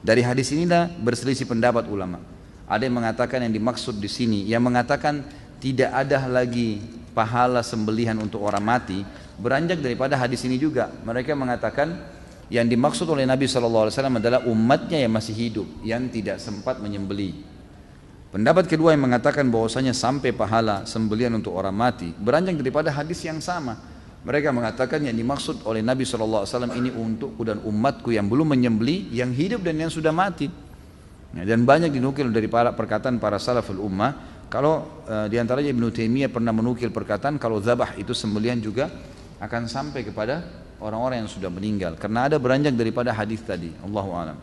Dari hadis inilah berselisih pendapat ulama. Ada yang mengatakan yang dimaksud di sini, yang mengatakan tidak ada lagi pahala sembelihan untuk orang mati, beranjak daripada hadis ini juga. Mereka mengatakan yang dimaksud oleh Nabi SAW adalah umatnya yang masih hidup, yang tidak sempat menyembelih. Pendapat kedua yang mengatakan bahwasanya sampai pahala sembelihan untuk orang mati, beranjak daripada hadis yang sama. Mereka mengatakan yang dimaksud oleh Nabi SAW ini untukku dan umatku yang belum menyembelih, yang hidup dan yang sudah mati. Dan banyak dinukil dari perkataan para salaful ummah. Kalau diantaranya Ibnu Taimiyah pernah menukil perkataan kalau zabah itu sembelihan juga akan sampai kepada orang-orang yang sudah meninggal. Karena ada beranjak daripada hadis tadi. Allahu a'lam.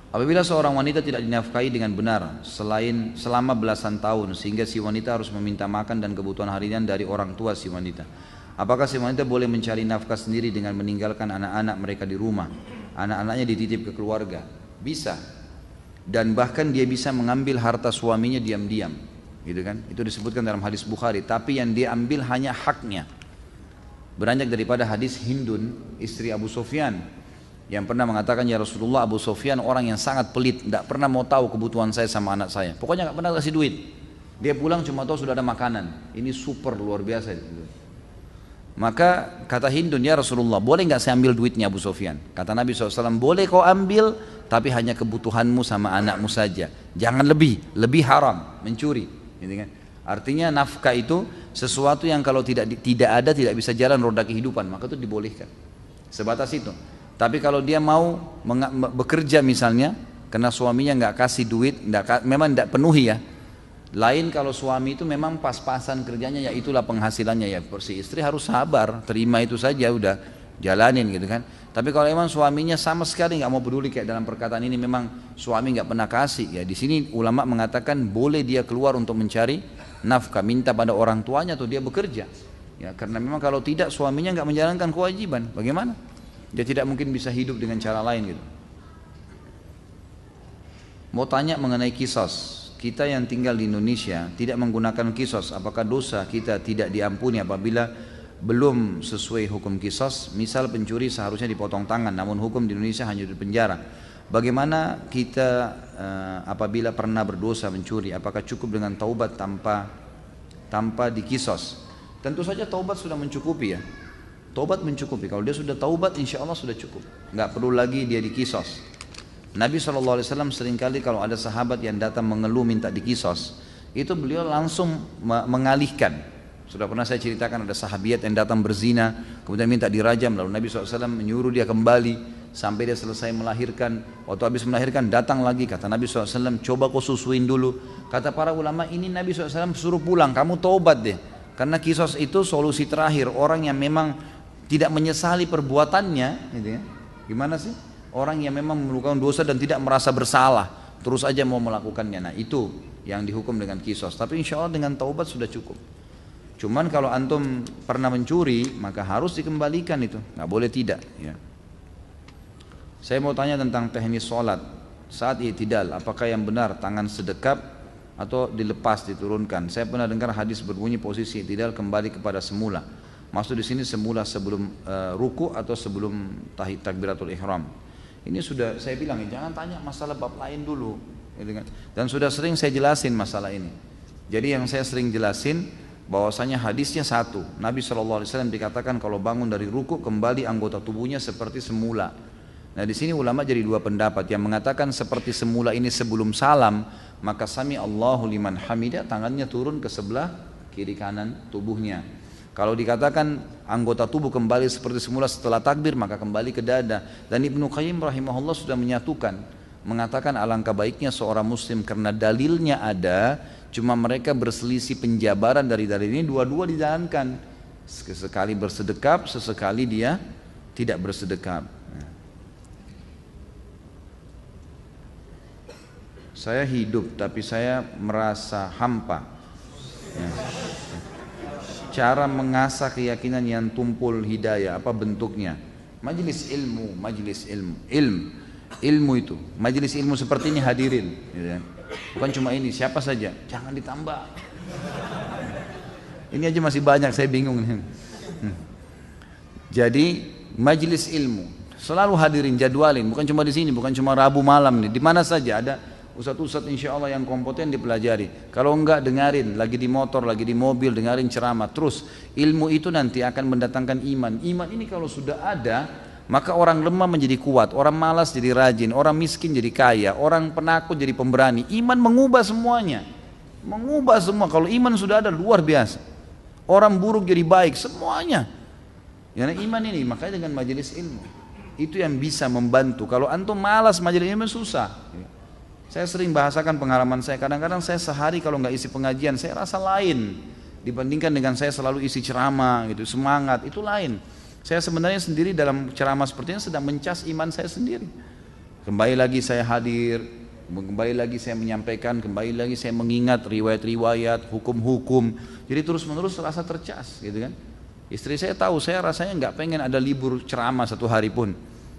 Apabila seorang wanita tidak dinafkahi dengan benar selama belasan tahun sehingga si wanita harus meminta makan dan kebutuhan harian dari orang tua si wanita, apakah si wanita boleh mencari nafkah sendiri dengan meninggalkan anak-anak mereka di rumah, anak-anaknya dititip ke keluarga? Bisa. Dan bahkan dia bisa mengambil harta suaminya diam-diam, gitu kan? Itu disebutkan dalam hadis Bukhari. Tapi yang dia ambil hanya haknya. Beranjak daripada hadis Hindun, istri Abu Sufyan, yang pernah mengatakan, ya Rasulullah, Abu Sufyan orang yang sangat pelit, tidak pernah mau tahu kebutuhan saya sama anak saya, pokoknya nggak pernah kasih duit. Dia pulang cuma tahu sudah ada makanan. Ini super luar biasa. Maka kata Hindun, ya Rasulullah, boleh nggak saya ambil duitnya Abu Sufyan? Kata Nabi SAW, boleh kau ambil, tapi hanya kebutuhanmu sama anakmu saja. Jangan lebih haram, mencuri. Gitu kan? Artinya nafkah itu sesuatu yang kalau tidak ada, tidak bisa jalan roda kehidupan, maka itu dibolehkan. Sebatas itu. Tapi kalau dia mau bekerja misalnya, karena suaminya nggak kasih duit, memang tidak penuhi ya. Lain kalau suami itu memang pas-pasan kerjanya, ya itulah penghasilannya, ya si istri harus sabar, terima itu saja, udah jalanin gitu kan. Tapi kalau memang suaminya sama sekali nggak mau peduli, kayak dalam perkataan ini memang suami nggak pernah kasih, ya di sini ulama mengatakan boleh dia keluar untuk mencari nafkah, minta pada orang tuanya atau dia bekerja, ya karena memang kalau tidak suaminya nggak menjalankan kewajiban, bagaimana? Dia tidak mungkin bisa hidup dengan cara lain gitu. Mau tanya mengenai kisos. Kita yang tinggal di Indonesia tidak menggunakan kisos, apakah dosa kita tidak diampuni apabila belum sesuai hukum kisos? Misal pencuri seharusnya dipotong tangan, namun hukum di Indonesia hanya di penjara. Bagaimana kita apabila pernah berdosa mencuri? Apakah cukup dengan taubat tanpa dikisos? Tentu saja taubat sudah mencukupi ya. Taubat mencukupi. Kalau dia sudah taubat, insya Allah sudah cukup. Nggak perlu lagi dia dikisos. Nabi SAW seringkali kalau ada sahabat yang datang mengeluh minta dikisos, itu beliau langsung mengalihkan. Sudah pernah saya ceritakan ada sahabiat yang datang berzina, kemudian minta dirajam, lalu Nabi SAW menyuruh dia kembali sampai dia selesai melahirkan. Waktu habis melahirkan datang lagi, kata Nabi SAW, coba kau susuin dulu. Kata para ulama, ini Nabi SAW suruh pulang, kamu taubat deh. Karena kisos itu solusi terakhir, orang yang memang tidak menyesali perbuatannya, gitu ya. Gimana sih? Orang yang memang melakukan dosa dan tidak merasa bersalah, terus aja mau melakukannya. Nah itu yang dihukum dengan kisos. Tapi insya Allah dengan taubat sudah cukup. Cuman kalau antum pernah mencuri, maka harus dikembalikan itu, nggak boleh tidak. Ya. Saya mau tanya tentang teknis sholat. Saat i'tidal, apakah yang benar tangan sedekap atau dilepas diturunkan? Saya pernah dengar hadis berbunyi posisi i'tidal kembali kepada semula. Maksud di sini semula sebelum ruku atau sebelum takbiratul ihram. Ini sudah saya bilang, jangan tanya masalah bab lain dulu, dan sudah sering saya jelasin masalah ini. Jadi yang saya sering jelasin bahwasanya hadisnya satu, Nabi SAW dikatakan kalau bangun dari ruku kembali anggota tubuhnya seperti semula. Nah di sini ulama jadi dua pendapat, yang mengatakan seperti semula ini sebelum salam, maka sami Allahu liman hamidah, tangannya turun ke sebelah kiri kanan tubuhnya. Kalau dikatakan anggota tubuh kembali seperti semula setelah takbir, maka kembali ke dada. Dan Ibnu Qayyim rahimahullah sudah menyatukan, mengatakan alangkah baiknya seorang muslim karena dalilnya ada, cuma mereka berselisih penjabaran dari dalil ini, dua-dua dijalankan. Sesekali bersedekap, sesekali dia tidak bersedekap. Saya hidup tapi saya merasa hampa. Ya. Cara mengasah keyakinan yang tumpul hidayah, apa bentuknya? Majelis ilmu, ilmu itu, majelis ilmu seperti ini hadirin, ya. Bukan cuma ini, siapa saja, jangan ditambah. Ini aja masih banyak, saya bingung nih. Jadi majelis ilmu selalu hadirin, jadwalin, bukan cuma di sini, bukan cuma Rabu malam nih, di mana saja ada ustadz-ustadz insya Allah yang kompeten dipelajari. Kalau enggak dengarin, lagi di motor, lagi di mobil, dengarin ceramah. Terus ilmu itu nanti akan mendatangkan iman. Iman ini kalau sudah ada, maka orang lemah menjadi kuat, orang malas jadi rajin, orang miskin jadi kaya, orang penakut jadi pemberani. Iman mengubah semuanya, mengubah semua. Kalau iman sudah ada, luar biasa. Orang buruk jadi baik, semuanya. Karena iman ini, makanya dengan majelis ilmu itu yang bisa membantu. Kalau antum malas majelis ilmu susah. Saya sering bahasakan pengalaman saya, kadang-kadang saya sehari kalau nggak isi pengajian saya rasa lain dibandingkan dengan saya selalu isi ceramah gitu, semangat itu lain. Saya sebenarnya sendiri dalam ceramah seperti ini sedang mencas iman saya sendiri. Kembali lagi saya hadir, kembali lagi saya menyampaikan, kembali lagi saya mengingat riwayat-riwayat, hukum-hukum. Jadi terus-menerus rasa tercas gitu kan. Istri saya tahu saya rasanya nggak pengen ada libur ceramah satu hari pun.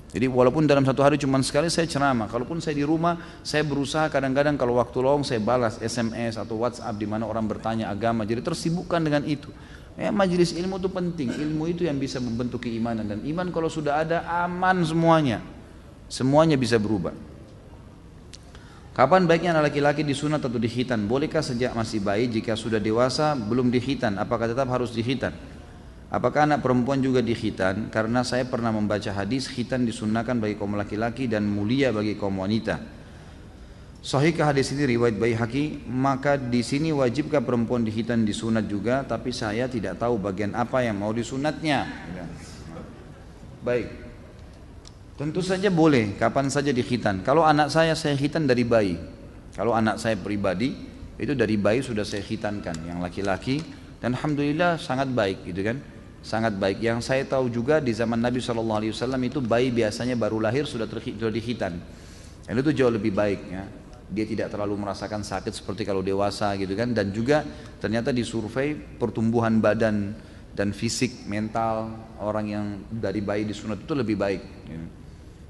Jadi walaupun dalam satu hari cuma sekali saya ceramah, kalaupun saya di rumah, saya berusaha kadang-kadang kalau waktu lowong saya balas SMS atau WhatsApp di mana orang bertanya agama, jadi tersibukkan dengan itu. Majelis ilmu itu penting, ilmu itu yang bisa membentuk keimanan, dan iman kalau sudah ada aman semuanya bisa berubah. Kapan baiknya anak laki-laki disunat atau dikhitan? Bolehkah sejak masih bayi, jika sudah dewasa belum dikhitan, apakah tetap harus dikhitan? Apakah anak perempuan juga dikhitan? Karena saya pernah membaca hadis khitan disunnahkan bagi kaum laki-laki dan mulia bagi kaum wanita. Sahihkah hadis ini riwayat Baihaqi? Maka di sini wajibkah perempuan dikhitan disunat juga? Tapi saya tidak tahu bagian apa yang mau disunatnya. Baik, tentu saja boleh kapan saja dikhitan. Kalau anak saya khitan dari bayi. Kalau anak saya pribadi itu dari bayi sudah saya khitankan yang laki-laki, dan alhamdulillah sangat baik gitu kan. Sangat baik. Yang saya tahu juga di zaman Nabi SAW itu bayi biasanya baru lahir sudah dikhitan. Dan itu jauh lebih baik ya. Dia tidak terlalu merasakan sakit seperti kalau dewasa gitu kan. Dan juga ternyata disurvei pertumbuhan badan dan fisik mental orang yang dari bayi disunat itu lebih baik gitu.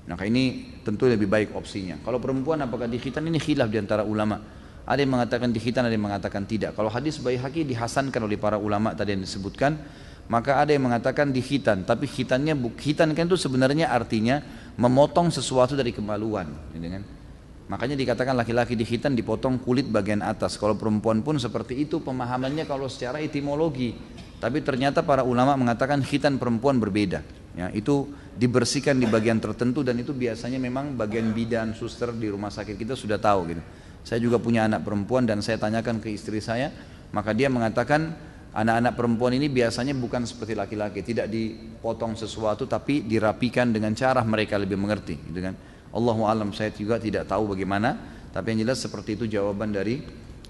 Nah ini tentu lebih baik opsinya. Kalau perempuan apakah dikhitan, ini khilaf di antara ulama. Ada yang mengatakan dikhitan, ada yang mengatakan tidak. Kalau hadis Baihaqi dihasankan oleh para ulama tadi yang disebutkan, maka ada yang mengatakan dikhitan. Tapi khitankan itu sebenarnya artinya memotong sesuatu dari kemaluan gitu kan. Makanya dikatakan laki-laki dikhitan dipotong kulit bagian atas. Kalau perempuan pun seperti itu pemahamannya kalau secara etimologi. Tapi ternyata para ulama mengatakan khitan perempuan berbeda ya, itu dibersihkan di bagian tertentu, dan itu biasanya memang bagian bidan, suster di rumah sakit kita sudah tahu gitu. Saya juga punya anak perempuan dan saya tanyakan ke istri saya, maka dia mengatakan anak-anak perempuan ini biasanya bukan seperti laki-laki, tidak dipotong sesuatu tapi dirapikan dengan cara mereka lebih mengerti gitu kan. Allahu alam, saya juga tidak tahu bagaimana, tapi yang jelas seperti itu jawaban dari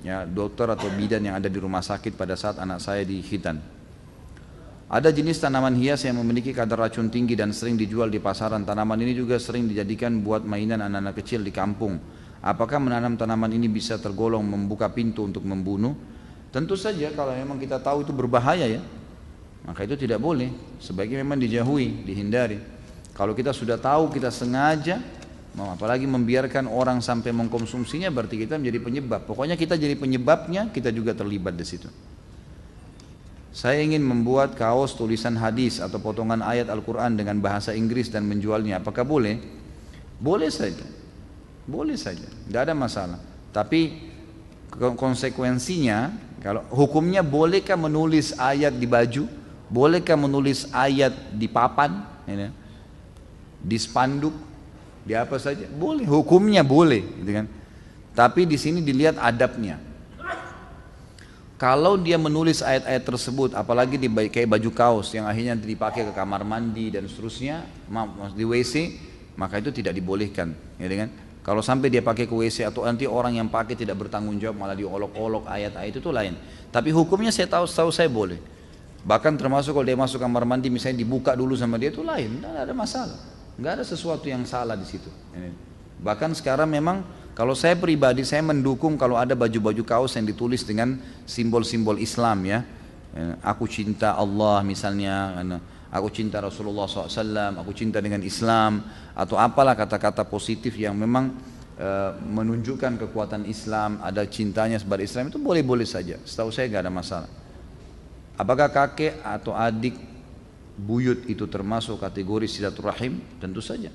ya dokter atau bidan yang ada di rumah sakit pada saat anak saya dikhitan. Ada jenis tanaman hias yang memiliki kadar racun tinggi dan sering dijual di pasaran. Tanaman ini juga sering dijadikan buat mainan anak-anak kecil di kampung. Apakah menanam tanaman ini bisa tergolong membuka pintu untuk membunuh? Tentu saja kalau memang kita tahu itu berbahaya ya, maka itu tidak boleh. Sebaiknya memang dijauhi, dihindari. Kalau kita sudah tahu, kita sengaja, apalagi membiarkan orang sampai mengkonsumsinya, berarti kita menjadi penyebab. Pokoknya kita jadi penyebabnya, kita juga terlibat di situ. Saya ingin membuat kaos tulisan hadis atau potongan ayat Al-Quran dengan bahasa Inggris dan menjualnya. Apakah boleh? Boleh saja. Boleh saja, tidak ada masalah. Tapi konsekuensinya, kalau hukumnya bolehkah menulis ayat di baju? Bolehkah menulis ayat di papan? Di spanduk? Di apa saja? Boleh, hukumnya boleh gitu kan. Tapi di sini dilihat adabnya. Kalau dia menulis ayat-ayat tersebut, apalagi kayak baju kaos yang akhirnya dipakai ke kamar mandi dan seterusnya, di WC, maka itu tidak dibolehkan, ya kan? Kalau sampai dia pakai ke WC atau nanti orang yang pakai tidak bertanggung jawab malah diolok-olok ayat-ayat itu lain. Tapi hukumnya saya tahu saya boleh. Bahkan termasuk kalau dia masuk kamar mandi misalnya dibuka dulu sama dia itu lain, tidak ada masalah, nggak ada sesuatu yang salah di situ. Bahkan sekarang memang kalau saya pribadi, saya mendukung kalau ada baju-baju kaos yang ditulis dengan simbol-simbol Islam ya. Aku cinta Allah misalnya, aku cinta Rasulullah SAW, aku cinta dengan Islam, atau apalah kata-kata positif yang memang menunjukkan kekuatan Islam, ada cintanya kepada Islam, itu boleh-boleh saja. Setahu saya nggak ada masalah. Apakah kakek atau adik buyut itu termasuk kategori silaturahim? Tentu saja.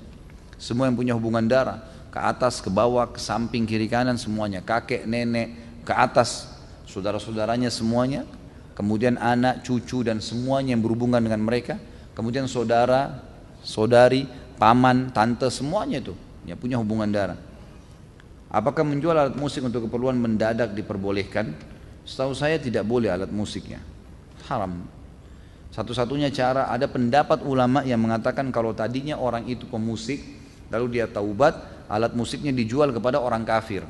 Semua yang punya hubungan darah, ke atas, ke bawah, ke samping, kiri kanan semuanya, kakek, nenek, ke atas, saudara-saudaranya semuanya, kemudian anak, cucu dan semuanya yang berhubungan dengan mereka, kemudian saudara, saudari, paman, tante, semuanya itu yang punya hubungan darah. Apakah menjual alat musik untuk keperluan mendadak diperbolehkan? Setahu saya tidak boleh alat musiknya, haram. Satu-satunya cara, ada pendapat ulama yang mengatakan kalau tadinya orang itu pemusik, lalu dia taubat, alat musiknya dijual kepada orang kafir,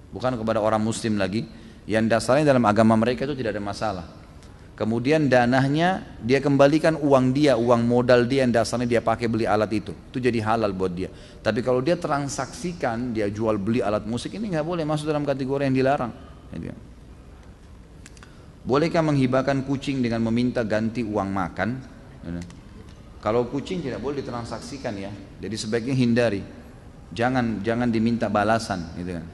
bukan kepada orang muslim lagi, yang dasarnya dalam agama mereka itu tidak ada masalah. Kemudian danahnya dia kembalikan uang dia, uang modal dia yang dasarnya dia pakai beli alat itu jadi halal buat dia. Tapi kalau dia transaksikan, dia jual beli alat musik, ini nggak boleh, masuk dalam kategori yang dilarang. Bolehkah menghibahkan kucing dengan meminta ganti uang makan? Kalau kucing tidak boleh ditransaksikan ya, jadi sebaiknya hindari. Jangan diminta balasan gitu kan.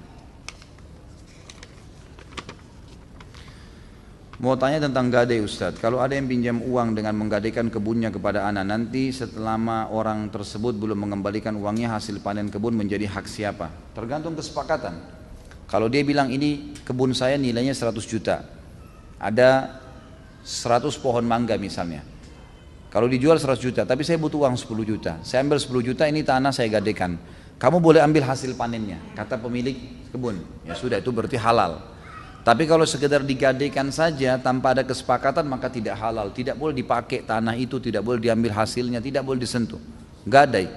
Mau tanya tentang gadai Ustadz. Kalau ada yang pinjam uang dengan menggadaikan kebunnya kepada anak, nanti setelah orang tersebut belum mengembalikan uangnya, hasil panen kebun menjadi hak siapa? Tergantung kesepakatan. Kalau dia bilang ini kebun saya nilainya 100 juta, ada 100 pohon mangga misalnya, Kalau dijual 100 juta, tapi saya butuh uang 10 juta. Saya ambil 10 juta, ini tanah saya gadekan. Kamu boleh ambil hasil panennya, kata pemilik kebun. Ya sudah, itu berarti halal. Tapi kalau sekedar digadekan saja tanpa ada kesepakatan, maka tidak halal. Tidak boleh dipakai tanah itu, tidak boleh diambil hasilnya, tidak boleh disentuh. Gadai.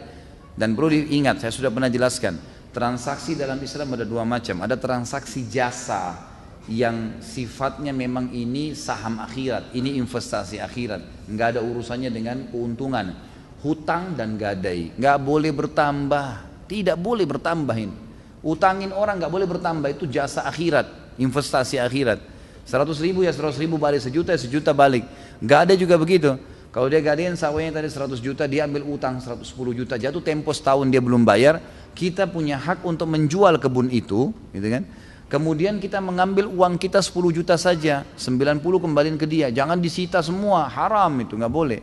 Dan perlu diingat, saya sudah pernah jelaskan, transaksi dalam Islam ada dua macam. Ada transaksi jasa yang sifatnya memang ini saham akhirat, ini investasi akhirat, nggak ada urusannya dengan keuntungan. Hutang dan gadai nggak boleh bertambah, tidak boleh bertambah ini. Utangin orang nggak boleh bertambah, itu jasa akhirat, investasi akhirat. 100 ribu ya 100 ribu balik, sejuta ya sejuta balik. Nggak ada juga begitu. Kalau dia gadein sawahnya tadi 100 juta, dia ambil utang 110 juta, jatuh tempo setahun dia belum bayar, kita punya hak untuk menjual kebun itu, gitu kan? Kemudian kita mengambil uang kita 10 juta saja, 90 kembaliin ke dia. Jangan disita semua, haram itu, nggak boleh.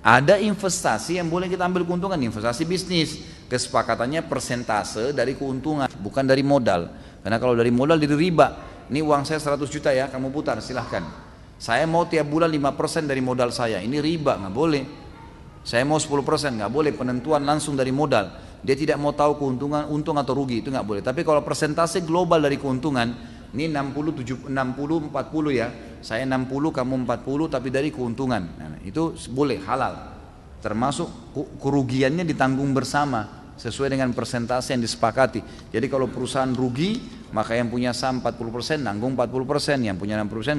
Ada investasi yang boleh kita ambil keuntungan, investasi bisnis. Kesepakatannya persentase dari keuntungan, bukan dari modal. Karena kalau dari modal jadi riba. Ini uang saya 100 juta ya, kamu putar silahkan. Saya mau tiap bulan 5% dari modal saya, ini riba, nggak boleh. Saya mau 10%, nggak boleh, penentuan langsung dari modal. Dia tidak mau tahu keuntungan, untung atau rugi, itu nggak boleh. Tapi kalau persentase global dari keuntungan, ini 60, 40 ya, saya 60, kamu 40, tapi dari keuntungan, nah, itu boleh, halal. Termasuk kerugiannya ditanggung bersama, sesuai dengan persentase yang disepakati. Jadi kalau perusahaan rugi, maka yang punya saham 40% nanggung 40%, yang punya 60%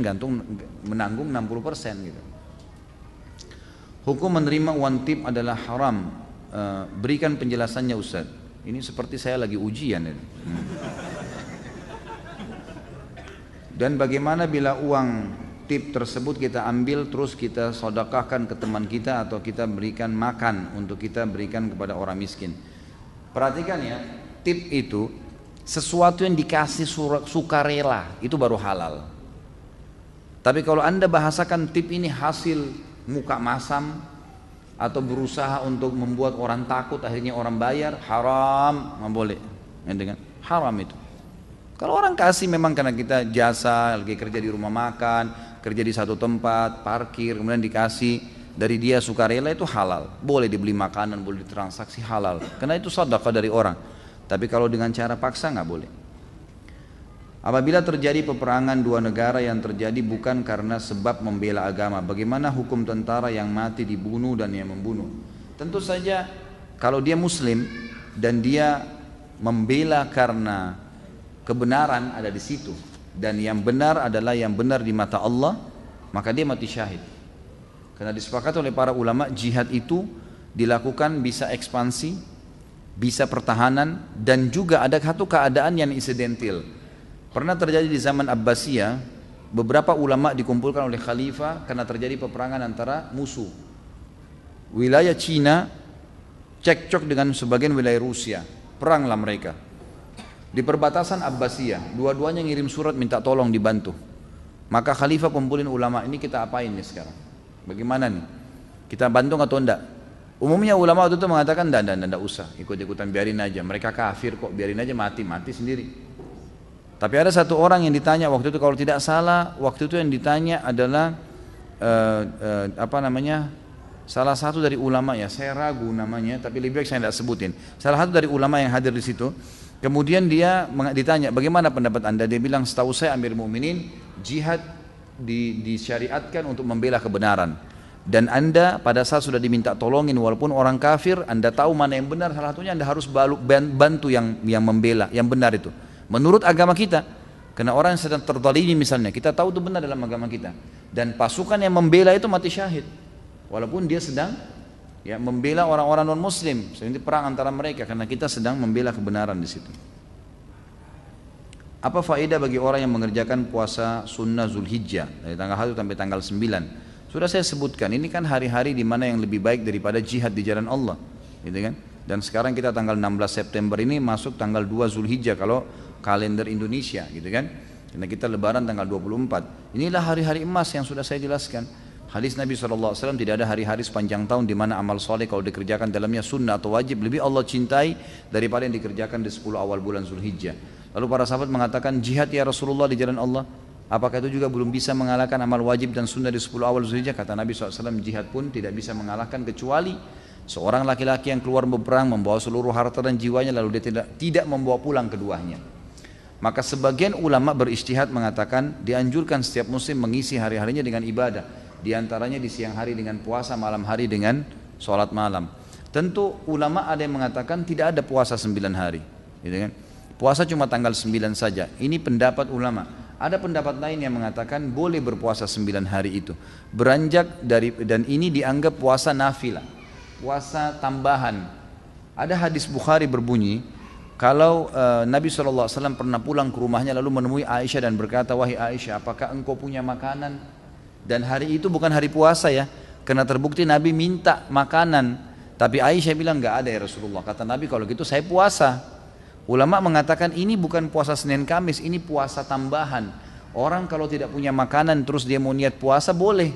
menanggung 60% gitu. Hukum menerima uang tip adalah haram. Berikan penjelasannya Ustaz. Ini seperti saya lagi ujian ini. Dan bagaimana bila uang tip tersebut kita ambil terus kita sedekahkan ke teman kita atau kita berikan makan untuk kita berikan kepada orang miskin. Perhatikan ya, tip itu sesuatu yang dikasih sukarela, itu baru halal. Tapi kalau Anda bahasakan tip ini hasil muka masam atau berusaha untuk membuat orang takut akhirnya orang bayar, haram, nggak boleh. Dengan haram itu. Kalau orang kasih memang karena kita jasa, lagi kerja di rumah makan, kerja di satu tempat, parkir, kemudian dikasih dari dia sukarela, itu halal. Boleh dibeli makanan, boleh ditransaksi, halal. Karena itu sedekah dari orang. Tapi kalau dengan cara paksa nggak boleh. Apabila terjadi peperangan dua negara yang terjadi bukan karena sebab membela agama, bagaimana hukum tentara yang mati dibunuh dan yang membunuh? Tentu saja kalau dia muslim dan dia membela karena kebenaran ada di situ, dan yang benar adalah yang benar di mata Allah, maka dia mati syahid. Karena disepakati oleh para ulama, jihad itu dilakukan bisa ekspansi, bisa pertahanan, dan juga ada satu keadaan yang insidental. Pernah terjadi di zaman Abbasiyah, beberapa ulama dikumpulkan oleh khalifah karena terjadi peperangan antara musuh. Wilayah Cina cekcok dengan sebagian wilayah Rusia, peranglah mereka. Di perbatasan Abbasiyah, dua-duanya ngirim surat minta tolong dibantu. Maka khalifah kumpulin ulama, ini kita apain nih sekarang? Bagaimana nih? Kita bantu atau enggak? Umumnya ulama waktu itu mengatakan enggak usah, ikut-ikutan biarin aja. Mereka kafir kok, biarin aja mati sendiri. Tapi ada satu orang yang ditanya waktu itu, kalau tidak salah waktu itu yang ditanya adalah salah satu dari ulama, ya saya ragu namanya, tapi lebih baik saya tidak sebutin. Salah satu dari ulama yang hadir di situ. Kemudian dia ditanya, bagaimana pendapat anda? Dia bilang, setahu saya Amir Mu'minin, jihad disyariatkan untuk membela kebenaran. Dan anda pada saat sudah diminta tolongin walaupun orang kafir, anda tahu mana yang benar, salah satunya anda harus bantu yang membela, yang benar itu. Menurut agama kita, karena orang yang sedang terzalimi misalnya, kita tahu itu benar dalam agama kita. Dan pasukan yang membela itu mati syahid, walaupun dia sedang membela orang-orang non muslim, seperti perang antara mereka, karena kita sedang membela kebenaran di situ. Apa faedah bagi orang yang mengerjakan puasa sunnah Zulhijjah dari tanggal 1 sampai tanggal 9? Sudah saya sebutkan, ini kan hari-hari di mana yang lebih baik daripada jihad di jalan Allah, gitu kan? Dan sekarang kita tanggal 16 September ini masuk tanggal 2 Zulhijjah kalau kalender Indonesia, gitu kan? Karena kita lebaran tanggal 24. Inilah hari-hari emas yang sudah saya jelaskan. Hadis Nabi SAW, tidak ada hari-hari sepanjang tahun di mana amal soleh kalau dikerjakan dalamnya sunnah atau wajib lebih Allah cintai daripada yang dikerjakan di 10 awal bulan Zulhijjah. Lalu para sahabat mengatakan, jihad ya Rasulullah di jalan Allah. Apakah itu juga belum bisa mengalahkan amal wajib dan sunnah di 10 awal Zulhijjah? Kata Nabi SAW, jihad pun tidak bisa mengalahkan kecuali seorang laki-laki yang keluar berperang membawa seluruh harta dan jiwanya lalu dia tidak membawa pulang keduanya. Maka sebagian ulama berijtihad mengatakan dianjurkan setiap muslim mengisi hari-harinya dengan ibadah. Di antaranya di siang hari dengan puasa, malam hari dengan sholat malam. Tentu ulama ada yang mengatakan tidak ada puasa 9 hari, gitu kan? Puasa cuma tanggal 9 saja. Ini pendapat ulama. Ada pendapat lain yang mengatakan boleh berpuasa 9 hari itu. Beranjak dari, dan ini dianggap puasa nafilah, puasa tambahan. Ada hadis Bukhari berbunyi, kalau Nabi SAW pernah pulang ke rumahnya lalu menemui Aisyah dan berkata, wahai Aisyah, apakah engkau punya makanan? Dan hari itu bukan hari puasa ya, karena terbukti Nabi minta makanan. Tapi Aisyah bilang, enggak ada ya Rasulullah. Kata Nabi, kalau gitu saya puasa. Ulama mengatakan ini bukan puasa Senin Kamis, ini puasa tambahan. Orang kalau tidak punya makanan terus dia mau niat puasa boleh.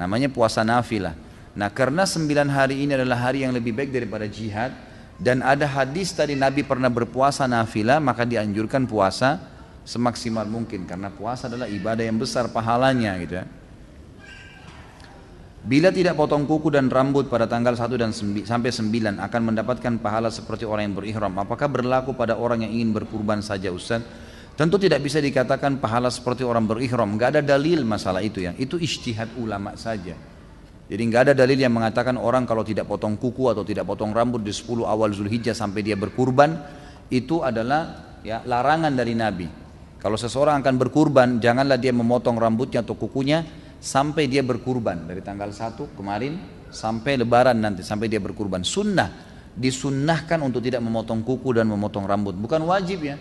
Namanya puasa nafilah. Nah karena 9 hari ini adalah hari yang lebih baik daripada jihad, dan ada hadis tadi Nabi pernah berpuasa nafilah, maka dianjurkan puasa semaksimal mungkin. Karena puasa adalah ibadah yang besar pahalanya gitu ya. Bila tidak potong kuku dan rambut pada tanggal 1 dan sampai 9 akan mendapatkan pahala seperti orang yang berihram. Apakah berlaku pada orang yang ingin berkurban saja Ustaz? Tentu tidak bisa dikatakan pahala seperti orang berihram. Enggak ada dalil masalah itu ya. Itu ijtihad ulama saja. Jadi enggak ada dalil yang mengatakan orang kalau tidak potong kuku atau tidak potong rambut di 10 awal Zulhijjah sampai dia berkurban itu adalah ya larangan dari Nabi. Kalau seseorang akan berkurban, janganlah dia memotong rambutnya atau kukunya sampai dia berkurban, dari tanggal 1 kemarin sampai lebaran nanti, sampai dia berkurban. Sunnah, disunnahkan untuk tidak memotong kuku dan memotong rambut, bukan wajib ya.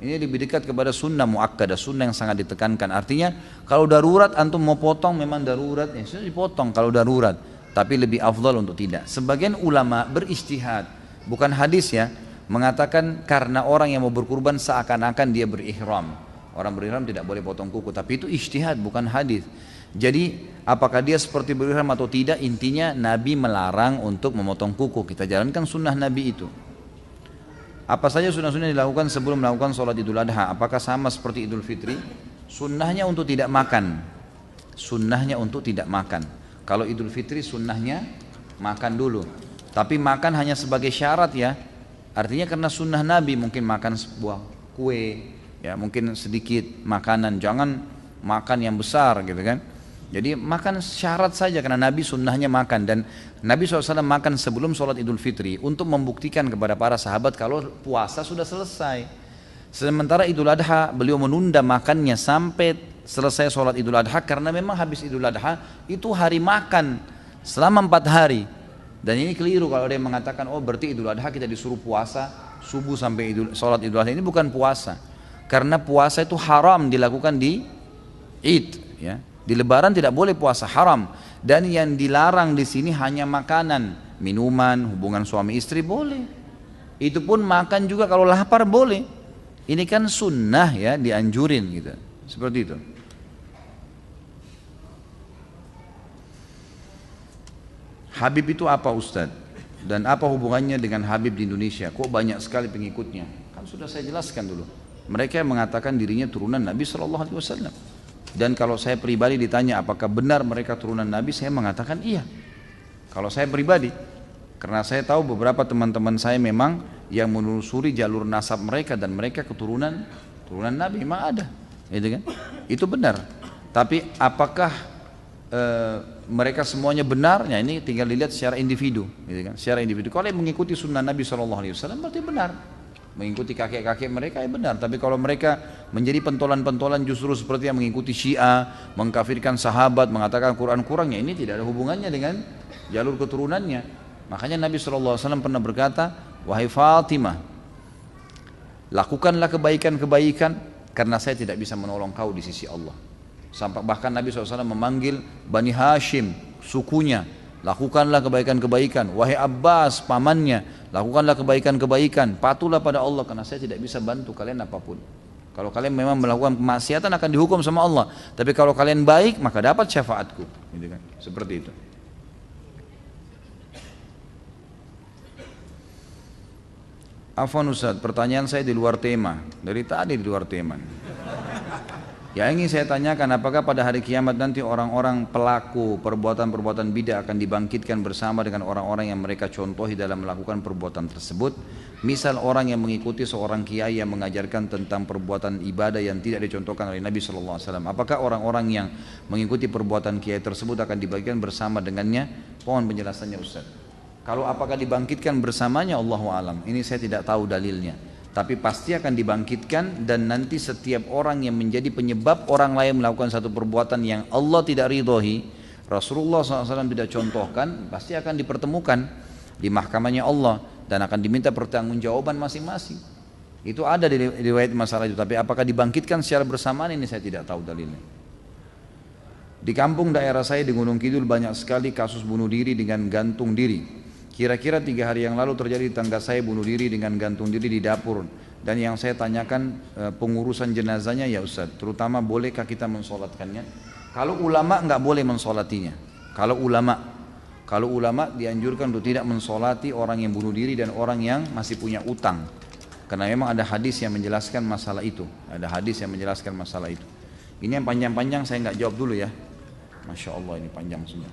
Ini lebih dekat kepada sunnah muakkadah, sunnah yang sangat ditekankan. Artinya kalau darurat antum mau potong memang darurat, ya sudah dipotong kalau darurat, tapi lebih afdal untuk tidak. Sebagian ulama berijtihad, bukan hadis ya, mengatakan karena orang yang mau berkurban seakan-akan dia berihram. Orang berihram tidak boleh potong kuku, tapi itu ijtihad bukan hadis. Jadi apakah dia seperti berihram atau tidak, intinya Nabi melarang untuk memotong kuku. Kita jalankan sunnah Nabi itu. Apa saja sunnah-sunnah dilakukan sebelum melakukan sholat Idul Adha? Apakah sama seperti Idul Fitri? Sunnahnya untuk tidak makan. Sunnahnya untuk tidak makan. Kalau Idul Fitri sunnahnya makan dulu. Tapi makan hanya sebagai syarat ya. Artinya karena sunnah Nabi mungkin makan sebuah kue, ya mungkin sedikit makanan, jangan makan yang besar gitu kan. Jadi makan syarat saja karena Nabi sunnahnya makan, dan Nabi SAW makan sebelum sholat Idul Fitri untuk membuktikan kepada para sahabat kalau puasa sudah selesai. Sementara Idul Adha beliau menunda makannya sampai selesai sholat Idul Adha karena memang habis Idul Adha itu hari makan selama 4 hari. Dan ini keliru kalau ada yang mengatakan oh berarti Idul Adha kita disuruh puasa subuh sampai sholat Idul Adha. Ini bukan puasa. Karena puasa itu haram dilakukan di Id, ya. Di Lebaran tidak boleh puasa, haram. Dan yang dilarang di sini hanya makanan, minuman, hubungan suami istri boleh. Itu pun makan juga kalau lapar boleh. Ini kan sunnah ya, dianjurin gitu. Seperti itu. Habib itu apa Ustaz? Dan apa hubungannya dengan Habib di Indonesia? Kok banyak sekali pengikutnya? Kan sudah saya jelaskan dulu. Mereka yang mengatakan dirinya turunan Nabi SAW. Dan kalau saya pribadi ditanya apakah benar mereka turunan Nabi, saya mengatakan iya. Kalau saya pribadi, karena saya tahu beberapa teman-teman saya memang yang menelusuri jalur nasab mereka dan mereka keturunan Nabi memang ada, gitu kan? Itu benar. Tapi apakah mereka semuanya benar? Ya ini tinggal dilihat secara individu, gitu kan? Secara individu. Kalau yang mengikuti sunnah Nabi SAW berarti benar. Mengikuti kakek-kakek mereka ya benar. Tapi kalau mereka menjadi pentolan-pentolan justru seperti yang mengikuti Syiah, mengkafirkan sahabat, mengatakan Quran kurangnya, ini tidak ada hubungannya dengan jalur keturunannya. Makanya Nabi SAW pernah berkata, wahai Fatimah, lakukanlah kebaikan-kebaikan karena saya tidak bisa menolong kau di sisi Allah. Sampai bahkan Nabi SAW memanggil Bani Hashim, sukunya, lakukanlah kebaikan-kebaikan. Wahai Abbas, pamannya, lakukanlah kebaikan-kebaikan. Patuhlah pada Allah karena saya tidak bisa bantu kalian apapun. Kalau kalian memang melakukan kemaksiatan akan dihukum sama Allah. Tapi kalau kalian baik maka dapat syafaatku. Gitu kan? Seperti itu. Afwan Ustaz, pertanyaan saya di luar tema. Dari tadi di luar tema. Yang ingin saya tanyakan, apakah pada hari kiamat nanti orang-orang pelaku perbuatan-perbuatan bidah akan dibangkitkan bersama dengan orang-orang yang mereka contohi dalam melakukan perbuatan tersebut? Misal orang yang mengikuti seorang kiai yang mengajarkan tentang perbuatan ibadah yang tidak dicontohkan oleh Nabi SAW. Apakah orang-orang yang mengikuti perbuatan kiai tersebut akan dibangkitkan bersama dengannya? Mohon penjelasannya Ustaz. Kalau apakah dibangkitkan bersamanya, Allahu alam. Ini saya tidak tahu dalilnya. Tapi pasti akan dibangkitkan, dan nanti setiap orang yang menjadi penyebab orang lain melakukan satu perbuatan yang Allah tidak ridhoi, Rasulullah SAW tidak contohkan, pasti akan dipertemukan di mahkamahnya Allah dan akan diminta pertanggungjawaban masing-masing. Itu ada di riwayat masalah itu, tapi apakah dibangkitkan secara bersamaan, ini saya tidak tahu dalilnya. Di kampung daerah saya di Gunung Kidul banyak sekali kasus bunuh diri dengan gantung diri. Kira-kira 3 hari yang lalu terjadi di tangga saya bunuh diri dengan gantung diri di dapur. Dan yang saya tanyakan pengurusan jenazahnya ya Ustaz, terutama bolehkah kita mensolatkannya? Kalau ulama nggak boleh mensolatinya. Kalau ulama dianjurkan untuk tidak mensolati orang yang bunuh diri dan orang yang masih punya utang. Karena memang ada hadis yang menjelaskan masalah itu. Ini yang panjang-panjang saya nggak jawab dulu ya. Masya Allah, ini panjang semua.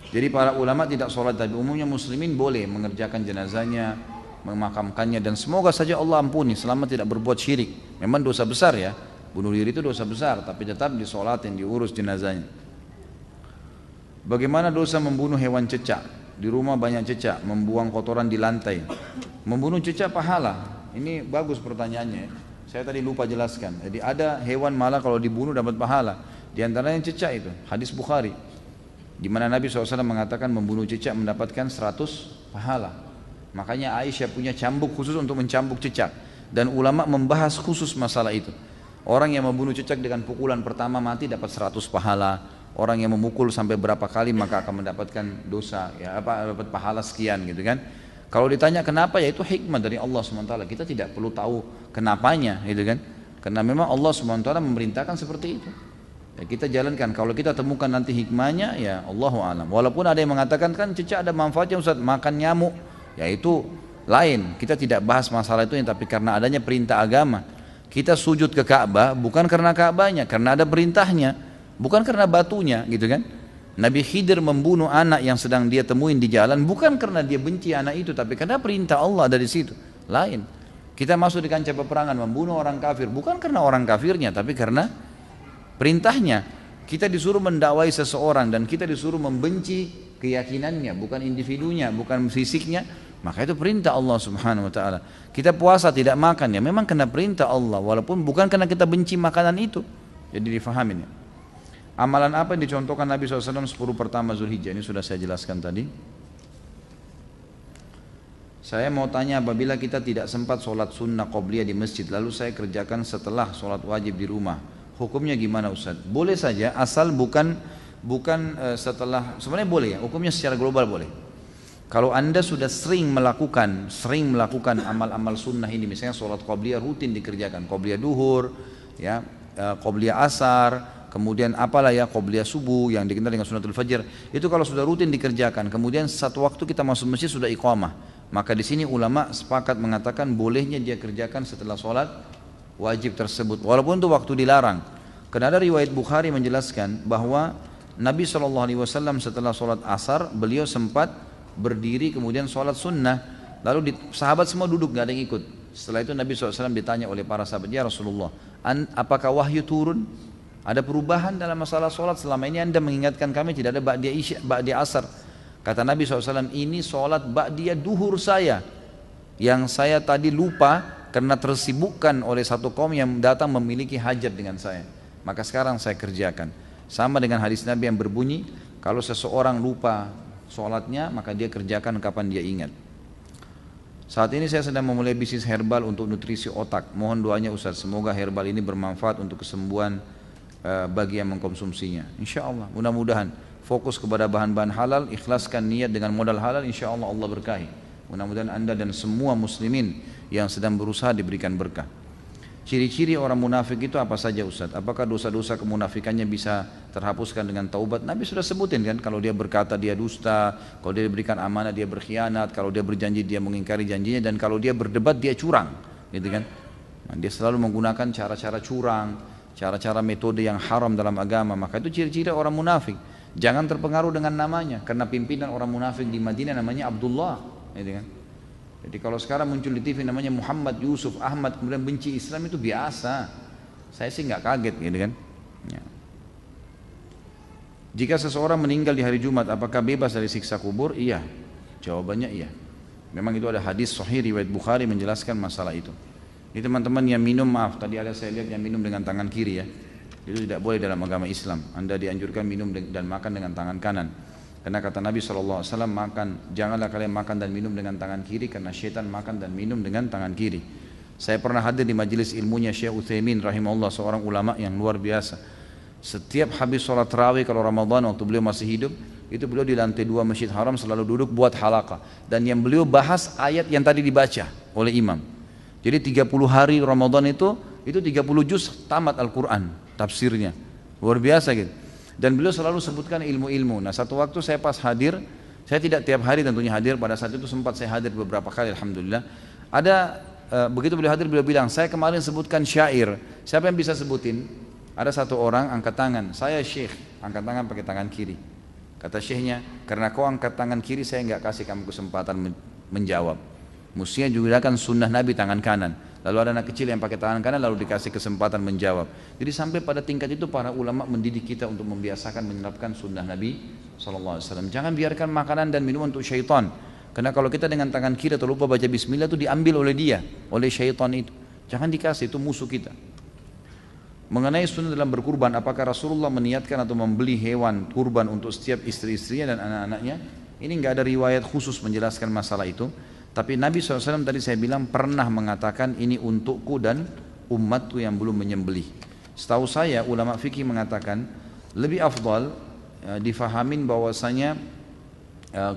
Jadi para ulama tidak sholat, tapi umumnya muslimin boleh mengerjakan jenazahnya, memakamkannya, dan semoga saja Allah ampuni selama tidak berbuat syirik. Memang dosa besar ya, bunuh diri itu dosa besar, tapi tetap disolatin, diurus jenazahnya. Bagaimana dosa membunuh hewan cecak? Di rumah banyak cecak, membuang kotoran di lantai. Membunuh cecak pahala. Ini bagus pertanyaannya. Saya tadi lupa jelaskan. Jadi ada hewan malah kalau dibunuh dapat pahala. Di antaranya cecak itu, hadis Bukhari, di mana Nabi SAW mengatakan membunuh cecak mendapatkan 100 pahala. Makanya Aisyah punya cambuk khusus untuk mencambuk cecak. Dan ulama membahas khusus masalah itu. Orang yang membunuh cecak dengan pukulan pertama mati dapat 100 pahala. Orang yang memukul sampai berapa kali maka akan mendapatkan dosa, ya dapat pahala sekian gitu kan. Kalau ditanya kenapa, ya itu hikmah dari Allah SWT. Kita tidak perlu tahu kenapanya gitu kan. Karena memang Allah SWT memerintahkan seperti itu. Ya, kita jalankan. Kalau kita temukan nanti hikmahnya, ya Allahu a'lam. Walaupun ada yang mengatakan kan cecak ada manfaatnya Ustaz, makan nyamuk, ya itu lain. Kita tidak bahas masalah itu, tapi karena adanya perintah agama. Kita sujud ke Ka'bah bukan karena Ka'bahnya, karena ada perintahnya, bukan karena batunya, gitu kan? Nabi Khidir membunuh anak yang sedang dia temuin di jalan bukan karena dia benci anak itu, tapi karena perintah Allah dari situ. Lain. Kita masuk di kancah peperangan membunuh orang kafir bukan karena orang kafirnya, tapi karena perintahnya. Kita disuruh mendakwai seseorang dan kita disuruh membenci keyakinannya, bukan individunya, bukan fisiknya. Maka itu perintah Allah Subhanahu wa taala. Kita puasa tidak makan, ya memang kena perintah Allah, walaupun bukan karena kita benci makanan itu. Jadi difahamin ya. Amalan apa yang dicontohkan Nabi SAW 10 pertama Zulhijjah? Ini sudah saya jelaskan tadi. Saya mau tanya, apabila kita tidak sempat sholat sunnah qobliyah di masjid, lalu saya kerjakan setelah sholat wajib di rumah, hukumnya gimana Ustaz? Boleh saja, asal bukan setelah, sebenarnya boleh ya, hukumnya secara global boleh. Kalau anda sudah sering melakukan amal-amal sunnah ini, misalnya sholat qobliyah rutin dikerjakan, qobliyah duhur, ya, qobliyah asar, kemudian apalah ya, qobliyah subuh yang dikenal dengan sunnatul fajr, itu kalau sudah rutin dikerjakan, kemudian satu waktu kita masuk masjid sudah iqamah, maka di sini ulama sepakat mengatakan bolehnya dia kerjakan setelah sholat wajib tersebut, walaupun itu waktu dilarang. Karena ada riwayat Bukhari menjelaskan bahwa Nabi SAW setelah sholat asar beliau sempat berdiri kemudian sholat sunnah, lalu sahabat semua duduk, gak ada yang ikut. Setelah itu Nabi SAW ditanya oleh para sahabat, ya Rasulullah, apakah wahyu turun? Ada perubahan dalam masalah sholat? Selama ini anda mengingatkan kami tidak ada ba'diyah isya, ba'diyah asar. Kata Nabi SAW, ini sholat ba'diyah duhur saya, yang saya tadi lupa karena tersibukkan oleh satu kaum yang datang memiliki hajat dengan saya, maka sekarang saya kerjakan. Sama dengan hadis Nabi yang berbunyi, kalau seseorang lupa sholatnya maka dia kerjakan kapan dia ingat. Saat ini saya sedang memulai bisnis herbal untuk nutrisi otak. Mohon doanya Ustaz, semoga herbal ini bermanfaat untuk kesembuhan bagi yang mengkonsumsinya. Insya Allah, mudah-mudahan fokus kepada bahan-bahan halal, ikhlaskan niat dengan modal halal, insya Allah Allah berkahi. Mudah-mudahan anda dan semua muslimin yang sedang berusaha diberikan berkah. Ciri-ciri orang munafik itu apa saja Ustaz? Apakah dosa-dosa kemunafikannya bisa terhapuskan dengan taubat? Nabi sudah sebutin kan, kalau dia berkata dia dusta, kalau dia diberikan amanah dia berkhianat, kalau dia berjanji dia mengingkari janjinya, dan kalau dia berdebat dia curang, gitu kan? Nah, dia selalu menggunakan cara-cara curang, cara-cara metode yang haram dalam agama. Maka itu ciri-ciri orang munafik. Jangan terpengaruh dengan namanya, karena pimpinan orang munafik di Madinah namanya Abdullah, gitu kan. Jadi kalau sekarang muncul di TV namanya Muhammad, Yusuf, Ahmad, kemudian benci Islam, itu biasa. Saya sih nggak kaget, gitu kan. Ya. Jika seseorang meninggal di hari Jumat, apakah bebas dari siksa kubur? Iya. Jawabannya iya. Memang itu ada hadis sahih riwayat Bukhari menjelaskan masalah itu. Ini teman-teman yang minum, maaf tadi ada saya lihat yang minum dengan tangan kiri ya. Itu tidak boleh dalam agama Islam. Anda dianjurkan minum dan makan dengan tangan kanan. Karena kata Nabi SAW, janganlah kalian makan dan minum dengan tangan kiri, karena syaitan makan dan minum dengan tangan kiri. Saya pernah hadir di majelis ilmunya Syekh Utsaimin rahimahullah, seorang ulama yang luar biasa. Setiap habis sholat tarawih kalau Ramadan waktu beliau masih hidup, itu beliau di lantai 2 Masjid Haram selalu duduk buat halaqah. Dan yang beliau bahas ayat yang tadi dibaca oleh imam. Jadi 30 hari Ramadan itu 30 juz tamat Al-Quran tafsirnya. Luar biasa gitu. Dan beliau selalu sebutkan ilmu-ilmu. Nah satu waktu saya pas hadir, saya tidak tiap hari tentunya hadir, pada saat itu sempat saya hadir beberapa kali alhamdulillah. Begitu beliau hadir, beliau bilang, saya kemarin sebutkan syair, siapa yang bisa sebutin? Ada satu orang angkat tangan, saya syekh, angkat tangan pakai tangan kiri. Kata syekhnya, karena kau angkat tangan kiri saya enggak kasih kamu kesempatan menjawab. Mestinya juga kan sunnah Nabi tangan kanan. Lalu ada anak kecil yang pakai tangan kanan lalu dikasih kesempatan menjawab. Jadi sampai pada tingkat itu para ulama mendidik kita untuk membiasakan menerapkan sunnah Nabi SAW. Jangan biarkan makanan dan minuman untuk syaitan. Karena kalau kita dengan tangan kiri atau lupa baca bismillah itu diambil oleh dia, oleh syaitan itu. Jangan dikasih, itu musuh kita. Mengenai sunnah dalam berkurban, apakah Rasulullah meniatkan atau membeli hewan kurban untuk setiap istri-istrinya dan anak-anaknya? Ini enggak ada riwayat khusus menjelaskan masalah itu. Tapi Nabi SAW tadi saya bilang pernah mengatakan ini untukku dan umatku yang belum menyembelih. Setahu saya ulama fikih mengatakan lebih afdal difahamin bahwasanya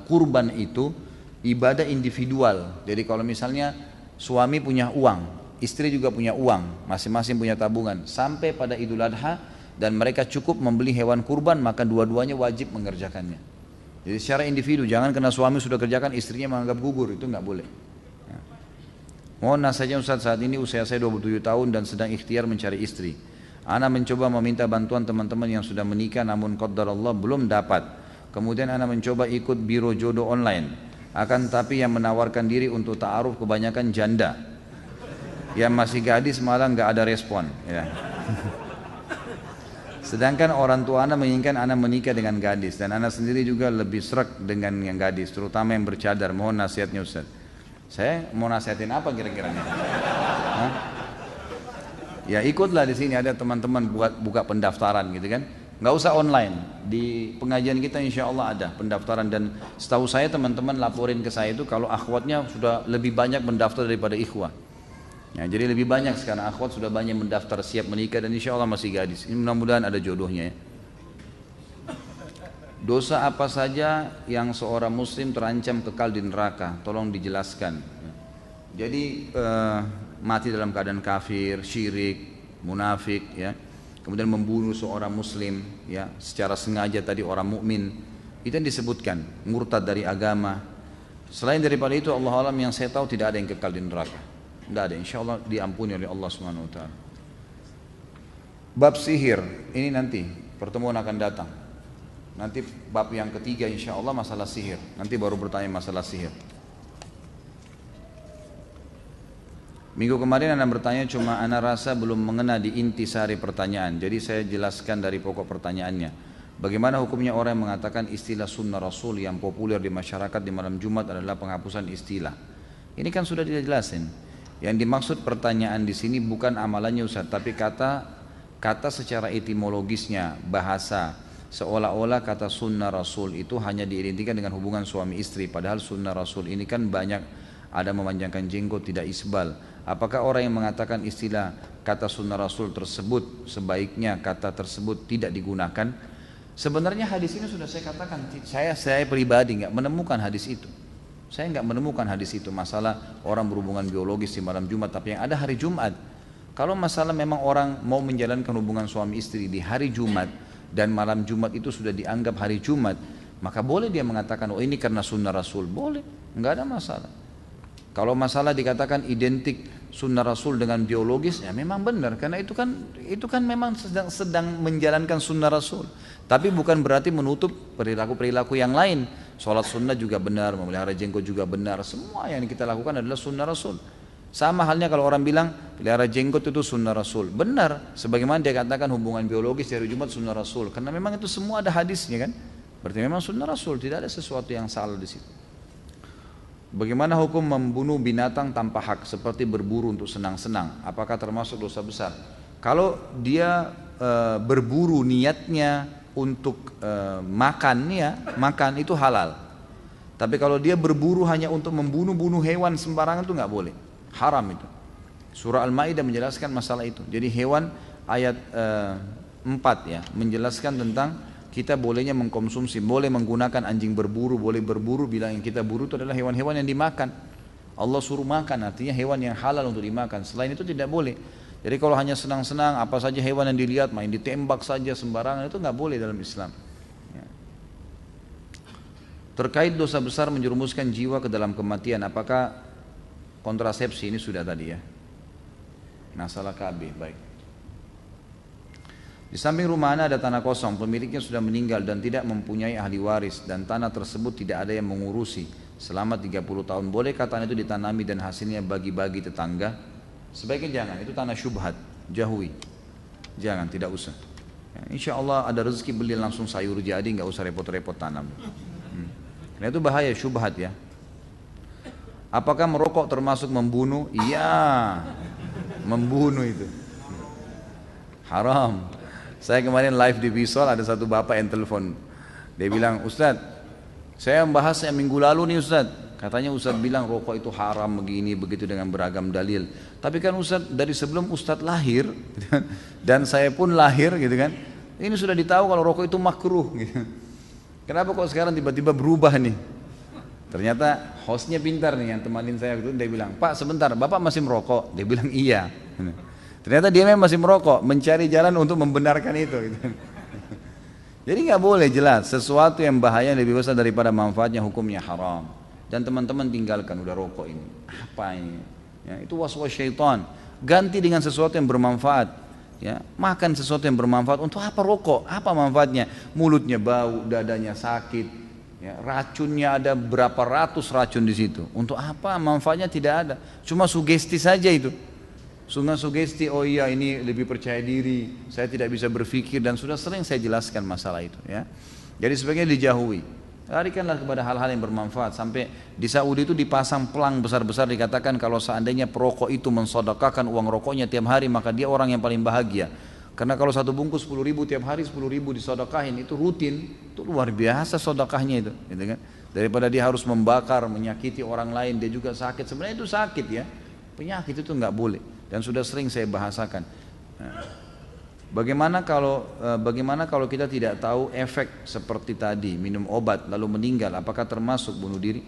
kurban itu ibadah individual. Jadi kalau misalnya suami punya uang, istri juga punya uang, masing-masing punya tabungan, sampai pada Idul Adha dan mereka cukup membeli hewan kurban, maka dua-duanya wajib mengerjakannya. Jadi secara individu, jangan karena suami sudah kerjakan istrinya menganggap gugur, itu nggak boleh. Ya. Mohon nasihatnya Ustaz, saat ini usia saya 27 tahun dan sedang ikhtiar mencari istri. Ana mencoba meminta bantuan teman-teman yang sudah menikah namun qadarullah belum dapat. Kemudian ana mencoba ikut biro jodoh online. Akan tapi yang menawarkan diri untuk ta'aruf kebanyakan janda. Yang masih gadis malah nggak ada respon. Ya. Sedangkan orang tua anak menginginkan anak menikah dengan gadis dan anak sendiri juga lebih srek dengan yang gadis, terutama yang bercadar. Mohon nasihatnya Ustaz. Saya mau nasihatin apa kira-kira nih? Hah? Ya ikutlah di sini ada teman-teman buka pendaftaran gitu kan. Nggak usah online. Di pengajian kita insya Allah ada pendaftaran dan setahu saya teman-teman laporin ke saya itu kalau akhwatnya sudah lebih banyak mendaftar daripada ikhwah. Ya, jadi lebih banyak sekarang akhwat sudah banyak mendaftar siap menikah dan insya Allah masih gadis. Ini mudah-mudahan ada jodohnya ya. Dosa apa saja yang seorang muslim terancam kekal di neraka? Tolong dijelaskan. Jadi mati dalam keadaan kafir, syirik, munafik ya. Kemudian membunuh seorang muslim ya secara sengaja tadi orang mukmin. Itu yang disebutkan murtad dari agama. Selain daripada itu Allah alam yang saya tahu tidak ada yang kekal di neraka. Tidak ada, insya Allah diampuni oleh Allah Subhanahu Wa Taala. Bab sihir ini nanti pertemuan akan datang. Nanti bab yang ketiga insya Allah masalah sihir. Nanti baru bertanya masalah sihir. Minggu kemarin Anda bertanya cuma Anda rasa belum mengena di intisari pertanyaan. Jadi saya jelaskan dari pokok pertanyaannya. Bagaimana hukumnya orang yang mengatakan istilah sunnah Rasul yang populer di masyarakat di malam Jumat adalah penghapusan istilah. Ini kan sudah dijelasin. Yang dimaksud pertanyaan di sini bukan amalannya Ustaz, tapi kata secara etimologisnya bahasa seolah-olah kata sunnah Rasul itu hanya diidentikan dengan hubungan suami istri. Padahal sunnah Rasul ini kan banyak ada memanjangkan jenggot tidak isbal. Apakah orang yang mengatakan istilah kata sunnah Rasul tersebut sebaiknya kata tersebut tidak digunakan? Sebenarnya hadis ini sudah saya katakan, saya pribadi nggak menemukan hadis itu. Saya nggak menemukan hadis itu masalah orang berhubungan biologis di malam Jumat, tapi yang ada hari Jumat. Kalau masalah memang orang mau menjalankan hubungan suami istri di hari Jumat dan malam Jumat itu sudah dianggap hari Jumat, maka boleh dia mengatakan oh ini karena sunnah Rasul, boleh, nggak ada masalah. Kalau masalah dikatakan identik sunnah Rasul dengan biologis, ya memang benar karena itu kan memang sedang menjalankan sunnah Rasul. Tapi bukan berarti menutup perilaku-perilaku yang lain. Sholat sunnah juga benar, memelihara jenggot juga benar. Semua yang kita lakukan adalah sunnah Rasul. Sama halnya kalau orang bilang pelihara jenggot itu sunnah Rasul. Benar, sebagaimana dia katakan hubungan biologis dari Jumat sunnah Rasul. Karena memang itu semua ada hadisnya kan. Berarti memang sunnah Rasul, tidak ada sesuatu yang salah di situ. Bagaimana hukum membunuh binatang tanpa hak seperti berburu untuk senang-senang? Apakah termasuk dosa besar? Kalau dia berburu niatnya untuk makan itu halal. Tapi kalau dia berburu hanya untuk membunuh hewan sembarangan itu nggak boleh, haram itu. Surah Al-Maidah menjelaskan masalah itu. Jadi hewan ayat 4 ya menjelaskan tentang kita bolehnya mengkonsumsi, boleh menggunakan anjing berburu, boleh berburu bila yang kita buru itu adalah hewan-hewan yang dimakan. Allah suruh makan, artinya hewan yang halal untuk dimakan. Selain itu tidak boleh. Jadi kalau hanya senang-senang apa saja hewan yang dilihat main ditembak saja sembarangan itu nggak boleh dalam Islam. Ya. Terkait dosa besar menjerumuskan jiwa ke dalam kematian, apakah kontrasepsi ini sudah tadi ya? Masalah KB, baik. Di samping rumah Anda ada tanah kosong, pemiliknya sudah meninggal dan tidak mempunyai ahli waris dan tanah tersebut tidak ada yang mengurusi selama 30 tahun. Bolehkah tanah itu ditanami dan hasilnya bagi-bagi tetangga? Sebaiknya jangan, itu tanah syubhat, jauhi. Jangan, tidak usah. Ya, insya Allah ada rezeki beli langsung sayur jadi, nggak usah repot-repot tanam. Karena itu bahaya syubhat ya. Apakah merokok termasuk membunuh? Iya, membunuh itu haram. Saya kemarin live di Bisol, ada satu bapak yang telepon. Dia bilang, Ustadz, saya membahasnya minggu lalu nih Ustadz. Katanya Ustadz bilang rokok itu haram begini, begitu dengan beragam dalil. Tapi kan Ustadz dari sebelum Ustadz lahir, dan saya pun lahir gitu kan, ini sudah ditahu kalau rokok itu makruh gitu. Kenapa kok sekarang tiba-tiba berubah nih? Ternyata hostnya pintar nih yang temanin saya gitu, dia bilang, Pak sebentar, Bapak masih merokok? Dia bilang iya. Ternyata dia memang masih merokok, mencari jalan untuk membenarkan itu. Gitu. Jadi nggak boleh, jelas sesuatu yang bahaya lebih besar daripada manfaatnya hukumnya haram. Dan teman-teman tinggalkan udah rokok ini. Apa ini? Ya, itu waswas syaitan. Ganti dengan sesuatu yang bermanfaat. Ya, makan sesuatu yang bermanfaat. Untuk apa rokok? Apa manfaatnya? Mulutnya bau, dadanya sakit. Ya, racunnya ada berapa ratus racun di situ. Untuk apa? Manfaatnya tidak ada. Cuma sugesti saja itu. Sugesti, oh iya ini lebih percaya diri, saya tidak bisa berpikir dan sudah sering saya jelaskan masalah itu ya. Jadi sebaiknya dijauhi. Larikanlah kepada hal-hal yang bermanfaat. Sampai di Saudi itu dipasang pelang besar-besar dikatakan kalau seandainya perokok itu mensedekahkan uang rokoknya tiap hari maka dia orang yang paling bahagia. Karena kalau satu bungkus 10.000 tiap hari 10.000 disedekahin itu rutin, itu luar biasa sedekahnya itu, gitu kan? Daripada dia harus membakar, menyakiti orang lain, dia juga sakit. Sebenarnya itu sakit ya. Penyakit itu nggak boleh. Dan sudah sering saya bahasakan. Bagaimana kalau kita tidak tahu efek seperti tadi minum obat lalu meninggal, apakah termasuk bunuh diri?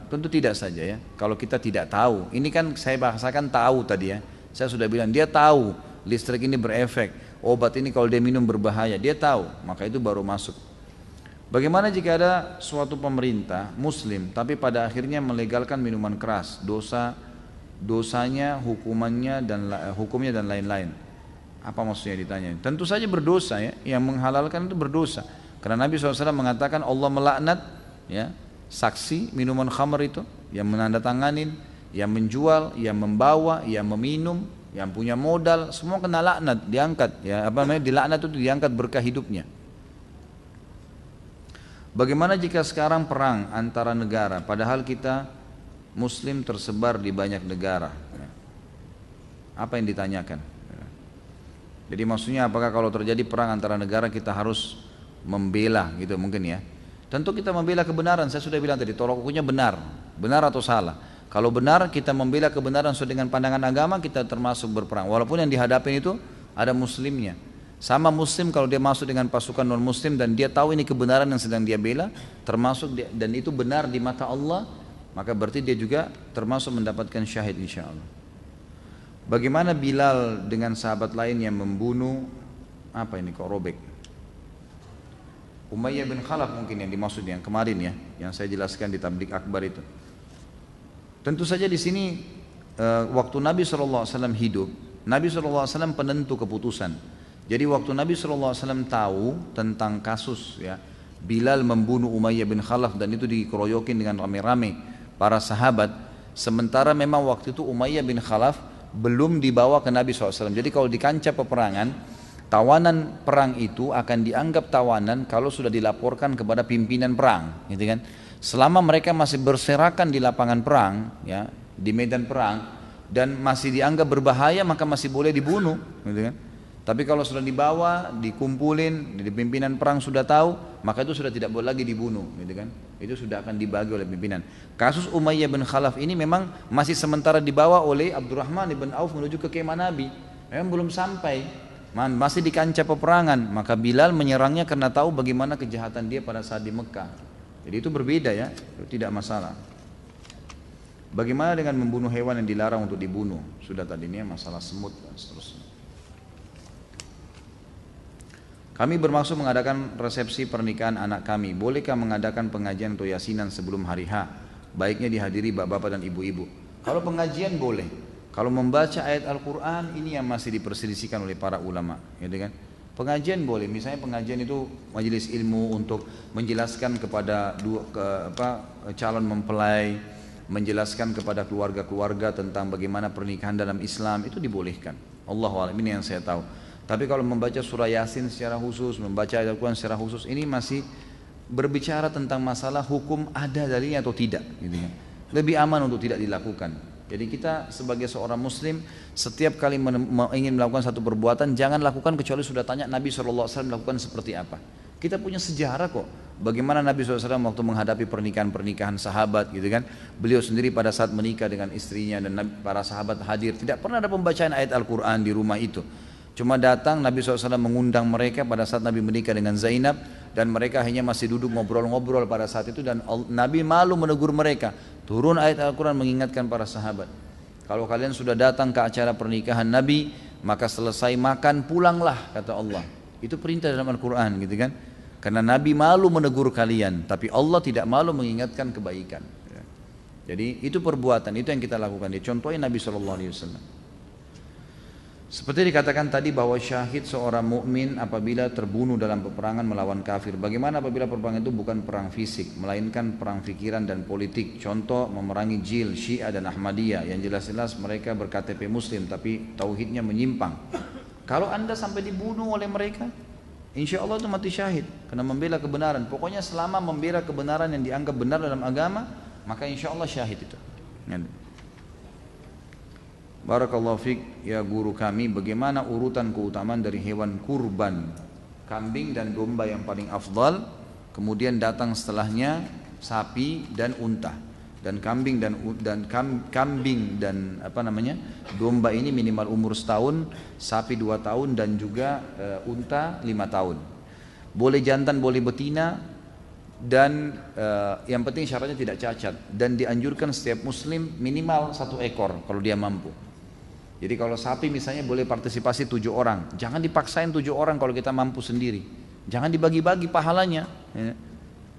Tentu tidak saja ya. Kalau kita tidak tahu, ini kan saya bahasakan tahu tadi ya. Saya sudah bilang dia tahu listrik ini berefek, obat ini kalau dia minum berbahaya, dia tahu, maka itu baru masuk. Bagaimana jika ada suatu pemerintah Muslim tapi pada akhirnya melegalkan minuman keras, dosanya, hukumannya dan lain-lain. Apa maksudnya ditanya? Tentu saja berdosa ya, yang menghalalkan itu berdosa. Karena Nabi SAW mengatakan Allah melaknat ya, saksi minuman khamr itu, yang menandatanganin, yang menjual, yang membawa, yang meminum, yang punya modal, semua kena laknat, diangkat ya, apa namanya, dilaknat itu diangkat berkah hidupnya. Bagaimana jika sekarang perang antara negara padahal kita Muslim tersebar di banyak negara? Apa yang ditanyakan? Jadi maksudnya apakah kalau terjadi perang antara negara kita harus membela gitu mungkin ya? Tentu kita membela kebenaran, saya sudah bilang tadi tolak ukurnya benar atau salah. Kalau benar kita membela kebenaran sesuai dengan pandangan agama, kita termasuk berperang. Walaupun yang dihadapin itu ada muslimnya. Sama muslim kalau dia masuk dengan pasukan non muslim dan dia tahu ini kebenaran yang sedang dia bela, termasuk dan itu benar di mata Allah, maka berarti dia juga termasuk mendapatkan syahid insyaallah. Bagaimana Bilal dengan sahabat lain yang membunuh, apa ini kok robek? Umayyah bin Khalaf mungkin yang dimaksud yang kemarin ya, yang saya jelaskan di tablik akbar itu. Tentu saja di sini waktu Nabi SAW hidup, Nabi SAW penentu keputusan. Jadi waktu Nabi SAW tahu tentang kasus ya Bilal membunuh Umayyah bin Khalaf dan itu dikeroyokin dengan rame-rame para sahabat. Sementara memang waktu itu Umayyah bin Khalaf belum dibawa ke Nabi SAW. Jadi kalau di kancah peperangan, tawanan perang itu akan dianggap tawanan kalau sudah dilaporkan kepada pimpinan perang, gitu kan? Selama mereka masih berserakan di lapangan perang, ya, di medan perang dan masih dianggap berbahaya maka masih boleh dibunuh, gitu kan? Tapi kalau sudah dibawa, dikumpulin, di pimpinan perang sudah tahu, maka itu sudah tidak boleh lagi dibunuh, gitu kan? Itu sudah akan dibagi oleh pimpinan. Kasus Umayyah bin Khalaf ini memang masih sementara dibawa oleh Abdurrahman bin Auf menuju ke kemah Nabi. Memang belum sampai, masih di kancah peperangan. Maka Bilal menyerangnya karena tahu bagaimana kejahatan dia pada saat di Mekah. Jadi itu berbeda ya, itu tidak masalah. Bagaimana dengan membunuh hewan yang dilarang untuk dibunuh? Sudah tadi ini masalah semut dan seterusnya. Kami bermaksud mengadakan resepsi pernikahan anak kami. Bolehkah mengadakan pengajian atau yasinan sebelum hari H? Baiknya dihadiri bapak-bapak dan ibu-ibu. Kalau pengajian boleh. Kalau membaca ayat Al-Quran ini yang masih diperselisihkan oleh para ulama, gitu kan? Pengajian boleh. Misalnya pengajian itu majelis ilmu untuk menjelaskan kepada calon mempelai, menjelaskan kepada keluarga-keluarga tentang bagaimana pernikahan dalam Islam, itu dibolehkan. Allahu a'lam, ini yang saya tahu. Tapi kalau membaca surah Yasin secara khusus, membaca ayat Al-Quran secara khusus, ini masih berbicara tentang masalah hukum ada dalilnya atau tidak, gitu kan. Lebih aman untuk tidak dilakukan. Jadi kita sebagai seorang muslim, setiap kali ingin melakukan satu perbuatan, jangan lakukan kecuali sudah tanya Nabi SAW melakukan seperti apa. Kita punya sejarah kok, bagaimana Nabi SAW waktu menghadapi pernikahan-pernikahan sahabat, gitu kan. Beliau sendiri pada saat menikah dengan istrinya dan para sahabat hadir, tidak pernah ada pembacaan ayat Al-Quran di rumah itu. Cuma datang Nabi SAW mengundang mereka pada saat Nabi menikah dengan Zainab dan mereka hanya masih duduk ngobrol-ngobrol pada saat itu dan Nabi malu menegur mereka. Turun ayat Al-Quran mengingatkan para sahabat. Kalau kalian sudah datang ke acara pernikahan Nabi, maka selesai makan pulanglah, kata Allah. Itu perintah dalam Al-Quran, gitu kan? Karena Nabi malu menegur kalian, tapi Allah tidak malu mengingatkan kebaikan. Jadi itu perbuatan, itu yang kita lakukan. Contohnya Nabi SAW. Seperti dikatakan tadi bahwa syahid seorang mukmin apabila terbunuh dalam peperangan melawan kafir. Bagaimana apabila peperangan itu bukan perang fisik, melainkan perang pikiran dan politik. Contoh memerangi Jil, Syiah dan Ahmadiyah yang jelas-jelas mereka berKTP Muslim tapi tauhidnya menyimpang. Kalau anda sampai dibunuh oleh mereka, insya Allah itu mati syahid karena membela kebenaran. Pokoknya selama membela kebenaran yang dianggap benar dalam agama, maka insya Allah syahid itu. Barakallahu fiik ya guru kami, bagaimana urutan keutamaan dari hewan kurban, kambing dan domba yang paling afdal, kemudian datang setelahnya sapi dan unta, dan kambing dan domba ini minimal umur setahun, sapi 2 tahun dan juga unta 5 tahun. Boleh jantan, boleh betina, dan yang penting syaratnya tidak cacat dan dianjurkan setiap muslim minimal 1 ekor kalau dia mampu. Jadi kalau sapi misalnya boleh partisipasi 7 orang, jangan dipaksain 7 orang kalau kita mampu sendiri. Jangan dibagi-bagi pahalanya, ya.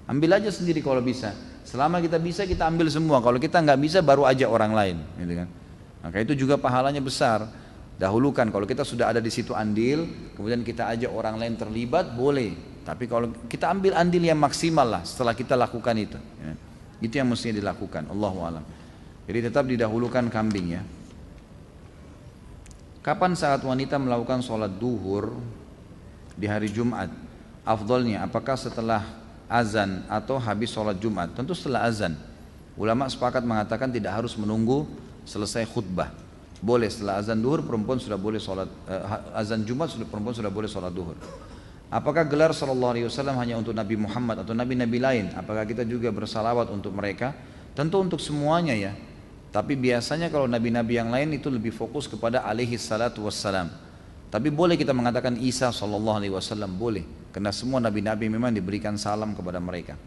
Ambil aja sendiri kalau bisa. Selama kita bisa kita ambil semua, kalau kita nggak bisa baru aja orang lain, gitu kan. Maka itu juga pahalanya besar. Dahulukan kalau kita sudah ada di situ andil, kemudian kita ajak orang lain terlibat, boleh. Tapi kalau kita ambil andil yang maksimal lah setelah kita lakukan itu, ya. Itu yang mestinya dilakukan. Allahu a'lam. Jadi tetap didahulukan kambing, ya. Kapan saat wanita melakukan sholat duhur di hari Jumat? Afdolnya apakah setelah azan atau habis sholat Jumat? Tentu setelah azan. Ulama sepakat mengatakan tidak harus menunggu selesai khutbah. Boleh setelah azan duhur perempuan sudah boleh sholat, azan Jumat perempuan sudah boleh sholat duhur. Apakah gelar sallallahu alaihi wasallam hanya untuk Nabi Muhammad atau nabi-nabi lain? Apakah kita juga bersalawat untuk mereka? Tentu untuk semuanya, ya. Tapi biasanya kalau nabi-nabi yang lain itu lebih fokus kepada alaihi salatu wassalam. Tapi boleh kita mengatakan Isa sallallahu alaihi wasallam, boleh. Karena semua nabi-nabi memang diberikan salam kepada mereka.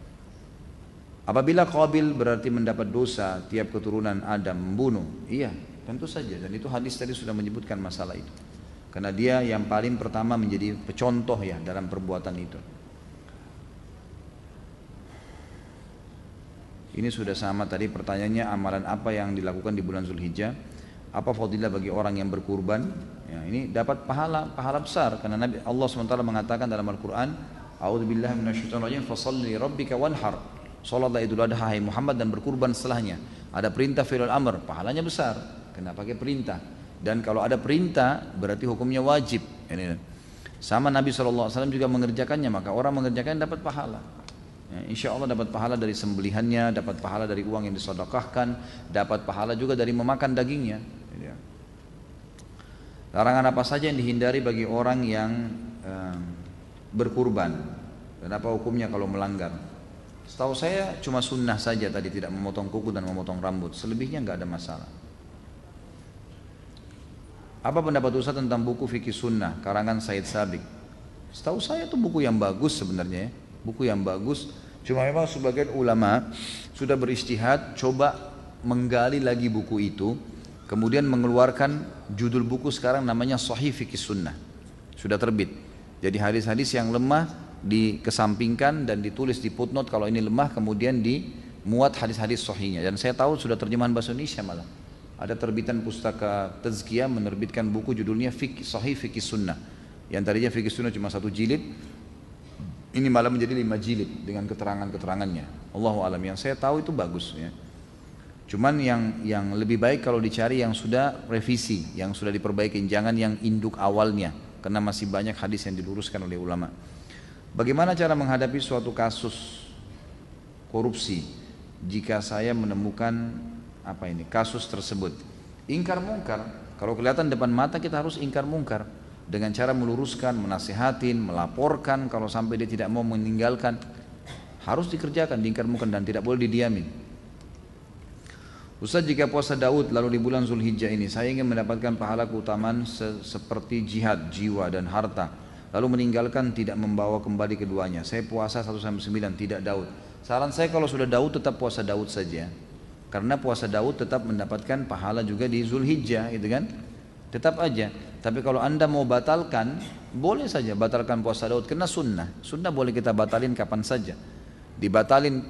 Apabila Qabil berarti mendapat dosa tiap keturunan Adam membunuh, iya, tentu saja. Dan itu hadis tadi sudah menyebutkan masalah itu. Karena dia yang paling pertama menjadi contoh, ya, dalam perbuatan itu. Ini sudah sama tadi pertanyaannya, amalan apa yang dilakukan di bulan Zulhijjah? Apa fadilah bagi orang yang berkurban? Ya, ini dapat pahala besar karena Nabi Allah SWT mengatakan dalam Al-Quran, A'udzubillahi minasyaitonirrajim, fasalli rabbika wanhar. Salatlah Idul Adha hai Muhammad dan berkurban setelahnya. Ada perintah fi'lul amr, pahalanya besar. Kenapa pakai perintah? Dan kalau ada perintah berarti hukumnya wajib. Ini sama Nabi SAW juga mengerjakannya, maka orang mengerjakannya dapat pahala. Ya, insya Allah dapat pahala dari sembelihannya, dapat pahala dari uang yang disedekahkan, dapat pahala juga dari memakan dagingnya. Ya. Larangan apa saja yang dihindari bagi orang yang berkurban, dan apa hukumnya kalau melanggar? Setahu saya cuma sunnah saja tadi, tidak memotong kuku dan memotong rambut, selebihnya nggak ada masalah. Apa pendapat Ustaz tentang buku Fikih Sunnah karangan Said Sabiq? Setahu saya itu buku yang bagus sebenarnya ya. Buku yang bagus, cuma memang sebagian ulama sudah beristihad coba menggali lagi buku itu, kemudian mengeluarkan judul buku sekarang namanya Sahih Fikih Sunnah. Sudah terbit. Jadi hadis-hadis yang lemah dikesampingkan dan ditulis di footnote kalau ini lemah, kemudian dimuat hadis-hadis sahihnya. Dan saya tahu sudah terjemahan bahasa Indonesia malah. Ada terbitan pustaka Tazkiyah menerbitkan buku judulnya Sahih Fikih Sunnah. Yang tadinya Fikih Sunnah cuma 1 jilid, ini malah menjadi 5 jilid dengan keterangan-keterangannya. Allahu a'lam, yang saya tahu itu bagus ya. Cuman yang lebih baik kalau dicari yang sudah revisi, yang sudah diperbaiki, jangan yang induk awalnya, karena masih banyak hadis yang diluruskan oleh ulama. Bagaimana cara menghadapi suatu kasus korupsi jika saya menemukan kasus tersebut? Ingkar mungkar. Kalau kelihatan depan mata kita harus ingkar mungkar dengan cara meluruskan, menasihatin, melaporkan. Kalau sampai dia tidak mau meninggalkan, harus dikerjakan, diingkar mungkar dan tidak boleh didiamin. Ustaz, jika puasa Daud lalu di bulan Zulhijjah ini saya ingin mendapatkan pahala keutamaan seperti jihad jiwa dan harta, lalu meninggalkan tidak membawa kembali keduanya. Saya puasa 1-9 tidak Daud. Saran saya kalau sudah Daud tetap puasa Daud saja. Karena puasa Daud tetap mendapatkan pahala juga di Zulhijjah, gitu kan? Tetap aja. Tapi kalau anda mau batalkan, boleh saja batalkan puasa Daud. Karena sunnah boleh kita batalin kapan saja. Dibatalin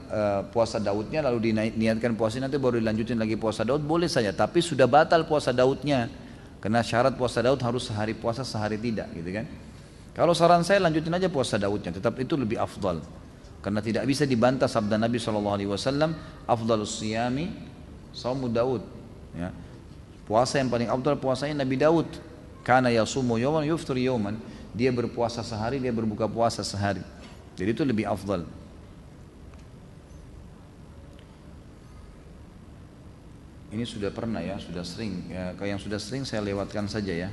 puasa Daudnya, lalu diniatkan puasa nanti baru dilanjutin lagi puasa Daud, boleh saja. Tapi sudah batal puasa Daudnya. Karena syarat puasa Daud harus sehari puasa sehari tidak, gitu kan? Kalau saran saya lanjutin aja puasa Daudnya, tetap itu lebih afdal. Karena tidak bisa dibantah sabda Nabi SAW, afdalus siyami saumu Daud. Ya. Puasa yang paling afdal puasanya Nabi Daud. Kana yasumu yawman yuftir yawman. Dia berpuasa sehari, dia berbuka puasa sehari. Jadi itu lebih afdal. Ini sudah pernah ya, sudah sering. Ya, kalau yang sudah sering saya lewatkan saja ya.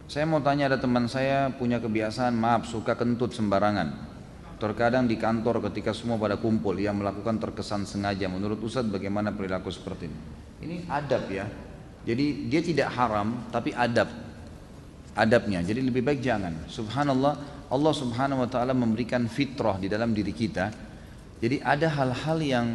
Saya mau tanya, ada teman saya punya kebiasaan suka kentut sembarangan. Terkadang di kantor ketika semua pada kumpul, ia melakukan terkesan sengaja. Menurut Ustaz bagaimana perilaku seperti ini? Ini adab ya. Jadi dia tidak haram tapi adabnya. Jadi lebih baik jangan. Subhanallah, Allah Subhanahu wa taala memberikan fitrah di dalam diri kita. Jadi ada hal-hal yang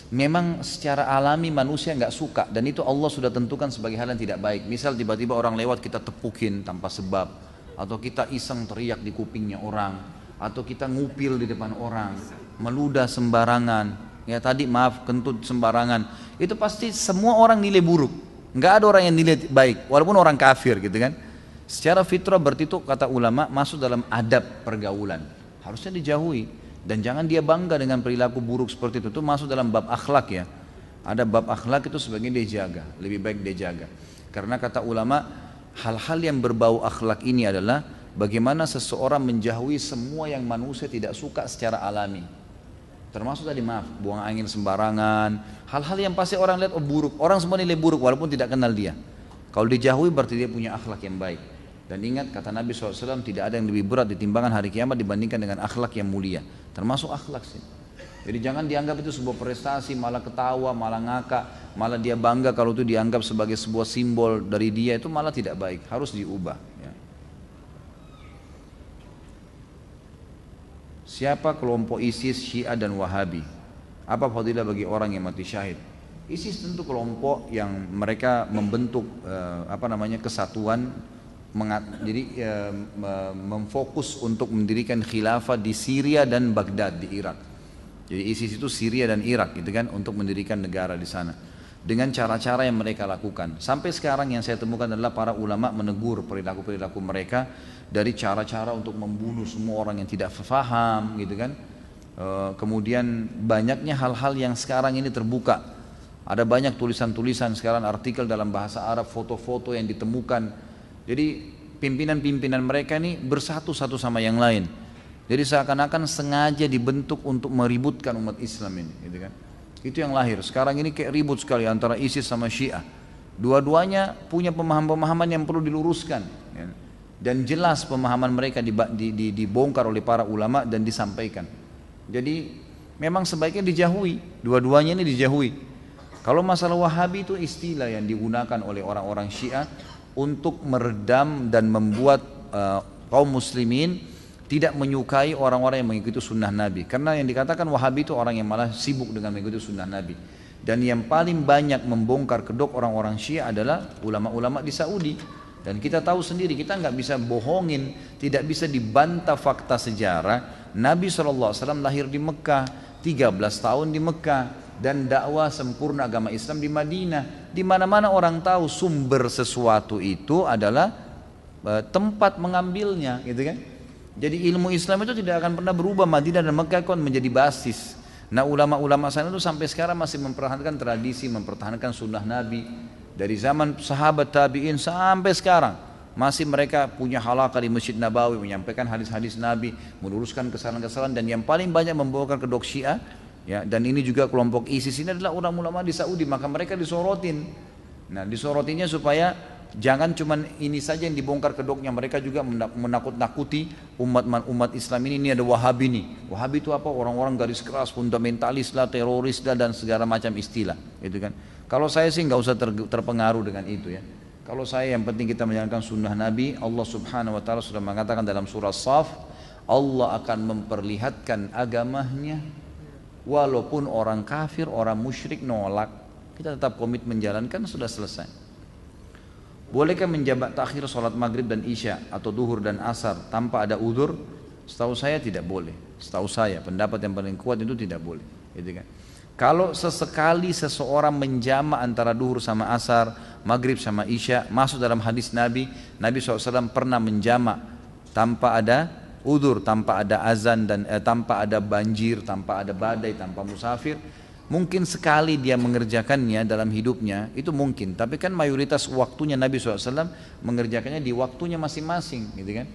memang secara alami manusia nggak suka, dan itu Allah sudah tentukan sebagai hal yang tidak baik. Misal tiba-tiba orang lewat kita tepukin tanpa sebab, atau kita iseng teriak di kupingnya orang, atau kita ngupil di depan orang, meludah sembarangan. Ya tadi kentut sembarangan. Itu pasti semua orang nilai buruk. Nggak ada orang yang nilai baik, walaupun orang kafir gitu kan. Secara fitrah berarti itu kata ulama masuk dalam adab pergaulan. Harusnya dijauhi. Dan jangan dia bangga dengan perilaku buruk seperti itu masuk dalam bab akhlak ya. Ada bab akhlak itu sebagian dia jaga, lebih baik dia jaga. Karena kata ulama, hal-hal yang berbau akhlak ini adalah bagaimana seseorang menjauhi semua yang manusia tidak suka secara alami. Termasuk tadi buang angin sembarangan, hal-hal yang pasti orang lihat buruk, orang semua nilai buruk walaupun tidak kenal dia. Kalau dijauhi berarti dia punya akhlak yang baik. Dan ingat kata Nabi SAW, tidak ada yang lebih berat di timbangan hari kiamat dibandingkan dengan akhlak yang mulia. Termasuk akhlak sih. Jadi jangan dianggap itu sebuah prestasi, malah ketawa, malah ngakak, malah dia bangga kalau itu dianggap sebagai sebuah simbol dari dia, itu malah tidak baik, harus diubah ya. Siapa kelompok ISIS, Syiah dan Wahabi? Apa fadilah bagi orang yang mati syahid? ISIS tentu kelompok yang mereka membentuk kesatuan memfokus untuk mendirikan khilafah di Syria dan Baghdad di Irak. Jadi ISIS itu Syria dan Irak gitu kan, untuk mendirikan negara di sana dengan cara-cara yang mereka lakukan. Sampai sekarang yang saya temukan adalah para ulama menegur perilaku-perilaku mereka, dari cara-cara untuk membunuh semua orang yang tidak faham gitu kan. Kemudian banyaknya hal-hal yang sekarang ini terbuka. Ada banyak tulisan-tulisan sekarang, artikel dalam bahasa Arab, foto-foto yang ditemukan. Jadi pimpinan-pimpinan mereka ini bersatu satu sama yang lain. Jadi seakan-akan sengaja dibentuk untuk meributkan umat Islam ini, gitu kan? Itu yang lahir. Sekarang ini kayak ribut sekali antara ISIS sama Syiah. Dua-duanya punya pemahaman-pemahaman yang perlu diluruskan, ya. Dan jelas pemahaman mereka dibongkar oleh para ulama dan disampaikan. Jadi memang sebaiknya dijauhi, dua-duanya ini dijauhi. Kalau masalah Wahabi itu istilah yang digunakan oleh orang-orang Syiah untuk meredam dan membuat kaum muslimin tidak menyukai orang-orang yang mengikuti sunnah Nabi. Karena yang dikatakan Wahabi itu orang yang malah sibuk dengan mengikuti sunnah Nabi. Dan yang paling banyak membongkar kedok orang-orang Syiah adalah ulama-ulama di Saudi. Dan kita tahu sendiri, kita nggak bisa bohongin, tidak bisa dibantah fakta sejarah. Nabi SAW lahir di Mekah, 13 tahun di Mekah, dan dakwah sempurna agama Islam di Madinah. Di mana-mana orang tahu sumber sesuatu itu adalah tempat mengambilnya, gitu kan? Jadi ilmu Islam itu tidak akan pernah berubah. Madinah dan Mekah kan menjadi basis. Nah ulama-ulama sana itu sampai sekarang masih mempertahankan tradisi, mempertahankan sunnah Nabi dari zaman sahabat tabi'in sampai sekarang. Masih mereka punya halaqah di Masjid Nabawi, menyampaikan hadis-hadis Nabi, meluruskan kesalahan-kesalahan. Dan yang paling banyak membongkar kedok Syiah, ya, dan ini juga kelompok ISIS ini adalah ulama-ulama di Saudi. Maka mereka disorotin. Nah disorotinnya supaya jangan cuman ini saja yang dibongkar kedoknya, mereka juga menakut-nakuti umat Islam ini ada Wahabi nih. Wahabi itu apa? Orang-orang garis keras, fundamentalis lah, teroris lah, dan segala macam istilah, gitu kan. Kalau saya sih nggak usah terpengaruh dengan itu ya. Kalau saya yang penting kita menjalankan sunnah Nabi. Allah Subhanahu Wa Taala sudah mengatakan dalam surah Shaf, Allah akan memperlihatkan agamanya walaupun orang kafir, orang musyrik nolak, kita tetap komit menjalankan, sudah selesai. Bolehkah menjamak takhir sholat maghrib dan isya atau duhur dan asar tanpa ada udzur? Setahu saya tidak boleh. Setahu saya pendapat yang paling kuat itu tidak boleh, gitu kan. Kalau sesekali seseorang menjamak antara duhur sama asar, maghrib sama isya, masuk dalam hadis Nabi SAW pernah menjamak tanpa ada udzur, tanpa ada azan dan tanpa ada banjir, tanpa ada badai, tanpa musafir. Mungkin sekali dia mengerjakannya dalam hidupnya, itu mungkin. Tapi kan mayoritas waktunya Nabi SAW mengerjakannya di waktunya masing-masing, gitu kan.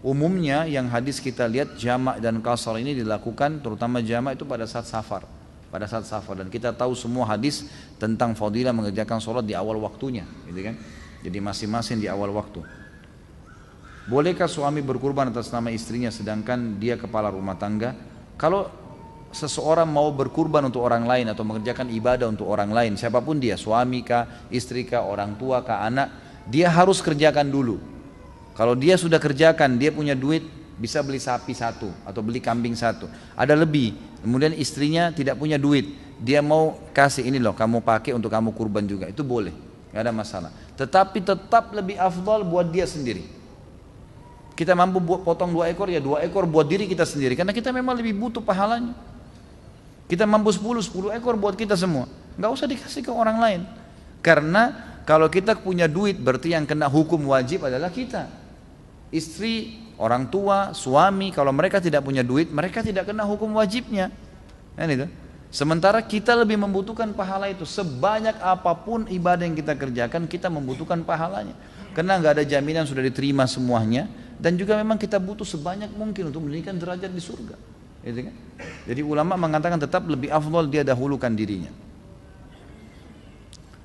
Umumnya yang hadis kita lihat jamak dan qasar ini dilakukan, terutama jamak itu pada saat safar. Dan kita tahu semua hadis tentang fadilah mengerjakan sholat di awal waktunya, gitu kan. Jadi masing-masing di awal waktu. Bolehkah suami berkurban atas nama istrinya sedangkan dia kepala rumah tangga? Kalau seseorang mau berkurban untuk orang lain atau mengerjakan ibadah untuk orang lain, siapapun dia, suami kah, istri kah, orang tua kah, anak, dia harus kerjakan dulu. Kalau dia sudah kerjakan, dia punya duit, bisa beli sapi satu atau beli kambing satu, ada lebih, kemudian istrinya tidak punya duit, dia mau kasih ini loh, kamu pakai untuk kamu kurban juga, itu boleh, gak ada masalah. Tetapi tetap lebih afdal buat dia sendiri. Kita mampu potong 2 ekor, ya 2 ekor buat diri kita sendiri, karena kita memang lebih butuh pahalanya. Kita mampu 10 ekor buat kita semua, nggak usah dikasih ke orang lain. Karena kalau kita punya duit, berarti yang kena hukum wajib adalah kita. Istri, orang tua, suami, kalau mereka tidak punya duit, mereka tidak kena hukum wajibnya. Kan itu. Sementara kita lebih membutuhkan pahala itu. Sebanyak apapun ibadah yang kita kerjakan, kita membutuhkan pahalanya. Karena nggak ada jaminan sudah diterima semuanya, dan juga memang kita butuh sebanyak mungkin untuk meninggikan derajat di surga. Gitu kan? Jadi ulama mengatakan tetap lebih afdal dia dahulukan dirinya.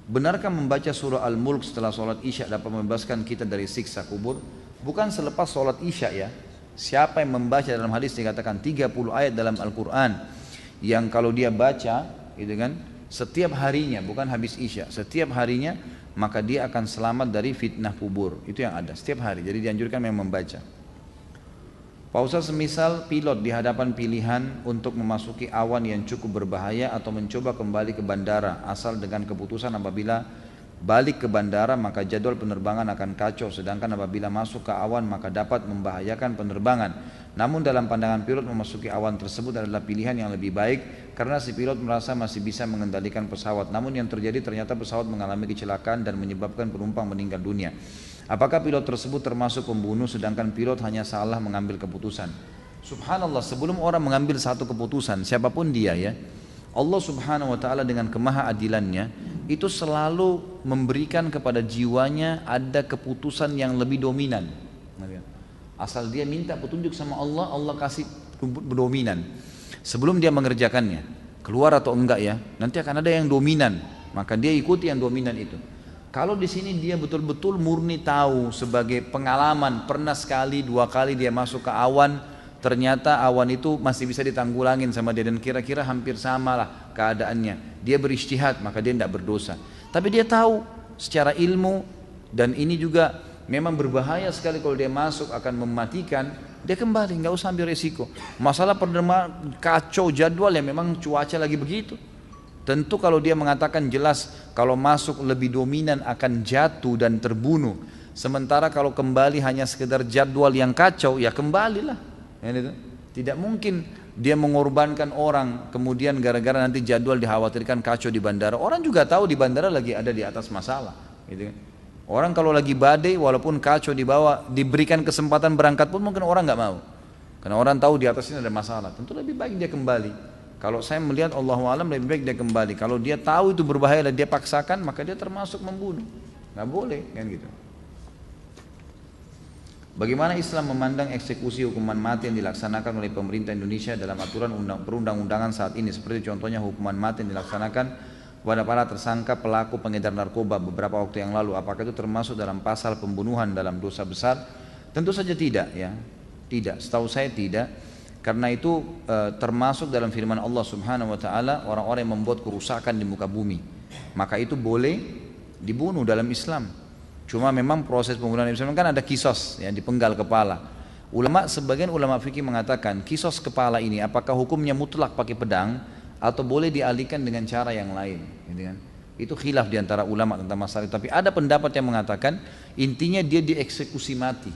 Benarkah membaca surah Al-Mulk setelah sholat isya dapat membebaskan kita dari siksa kubur? Bukan selepas sholat isya ya. Siapa yang membaca, dalam hadis dikatakan 30 ayat dalam Al-Quran yang kalau dia baca, gitu kan, setiap harinya, bukan habis isya, setiap harinya, maka dia akan selamat dari fitnah kubur. Itu yang ada setiap hari. Jadi dianjurkan memang membaca. Pak Ustaz, semisal pilot di hadapan pilihan untuk memasuki awan yang cukup berbahaya atau mencoba kembali ke bandara asal dengan keputusan apabila balik ke bandara maka jadwal penerbangan akan kacau, sedangkan apabila masuk ke awan maka dapat membahayakan penerbangan. Namun dalam pandangan pilot memasuki awan tersebut adalah pilihan yang lebih baik karena si pilot merasa masih bisa mengendalikan pesawat. Namun yang terjadi ternyata pesawat mengalami kecelakaan dan menyebabkan penumpang meninggal dunia. Apakah pilot tersebut termasuk pembunuh sedangkan pilot hanya salah mengambil keputusan? Subhanallah, sebelum orang mengambil satu keputusan, siapapun dia ya, Allah subhanahu wa ta'ala dengan kemahaadilannya itu selalu memberikan kepada jiwanya ada keputusan yang lebih dominan. Asal dia minta petunjuk sama Allah, Allah kasih dominan. Sebelum dia mengerjakannya, keluar atau enggak ya, nanti akan ada yang dominan, maka dia ikuti yang dominan itu. Kalau di sini dia betul-betul murni tahu sebagai pengalaman, pernah sekali, dua kali dia masuk ke awan, ternyata awan itu masih bisa ditanggulangin sama dia dan kira-kira hampir sama lah keadaannya. Dia berijtihad maka dia tidak berdosa. Tapi dia tahu secara ilmu dan ini juga memang berbahaya sekali kalau dia masuk akan mematikan, dia kembali, nggak usah ambil resiko. Masalah penerbangan kacau jadwal ya, memang cuaca lagi begitu. Tentu kalau dia mengatakan jelas kalau masuk lebih dominan akan jatuh dan terbunuh. Sementara kalau kembali hanya sekedar jadwal yang kacau ya kembalilah. Tidak mungkin dia mengorbankan orang kemudian gara-gara nanti jadwal dikhawatirkan kacau di bandara. Orang juga tahu di bandara lagi ada di atas masalah, gitu kan. Orang kalau lagi badai walaupun kacau di bawah diberikan kesempatan berangkat pun mungkin orang nggak mau, karena orang tahu di atas ini ada masalah. Tentu lebih baik dia kembali. Kalau saya melihat Allahu a'lam lebih baik dia kembali. Kalau dia tahu itu berbahaya dan dia paksakan maka dia termasuk membunuh. Nggak boleh kan gitu. Bagaimana Islam memandang eksekusi hukuman mati yang dilaksanakan oleh pemerintah Indonesia dalam aturan perundang-undangan saat ini, seperti contohnya hukuman mati yang dilaksanakan kepada para tersangka pelaku pengedar narkoba beberapa waktu yang lalu? Apakah itu termasuk dalam pasal pembunuhan dalam dosa besar? Tentu saja tidak ya, tidak. Setahu saya tidak, karena itu termasuk dalam firman Allah Subhanahu Wa Taala orang-orang yang membuat kerusakan di muka bumi, maka itu boleh dibunuh dalam Islam. Cuma memang proses pembunuhan Islam kan ada kisos yang dipenggal kepala. Sebagian ulama fikih mengatakan kisos kepala ini apakah hukumnya mutlak pakai pedang atau boleh dialihkan dengan cara yang lain, gitu kan? Itu khilaf diantara ulama tentang masalah itu. Tapi ada pendapat yang mengatakan intinya dia dieksekusi mati.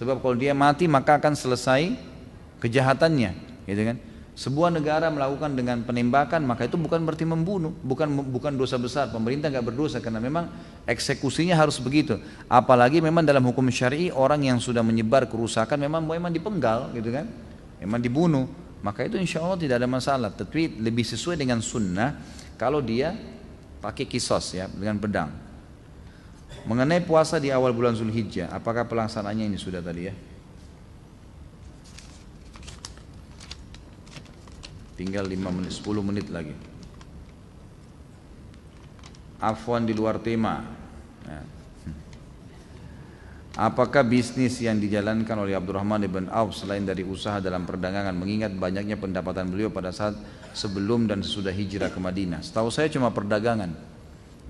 Sebab kalau dia mati maka akan selesai kejahatannya, gitu kan? Sebuah negara melakukan dengan penembakan maka itu bukan berarti membunuh, bukan dosa besar. Pemerintah nggak berdosa karena memang eksekusinya harus begitu. Apalagi memang dalam hukum syar'i orang yang sudah menyebar kerusakan memang dipenggal, gitu kan? Memang dibunuh. Maka itu insya Allah tidak ada masalah. Tapi lebih sesuai dengan sunnah kalau dia pakai kisos ya, dengan pedang. Mengenai puasa di awal bulan Zulhijjah, apakah pelaksanaannya ini sudah tadi ya? Tinggal 5 menit, 10 menit lagi. Afwan di luar tema ya. Apakah bisnis yang dijalankan oleh Abdurrahman ibn Auf selain dari usaha dalam perdagangan, mengingat banyaknya pendapatan beliau pada saat sebelum dan sesudah hijrah ke Madinah? Setahu saya cuma perdagangan.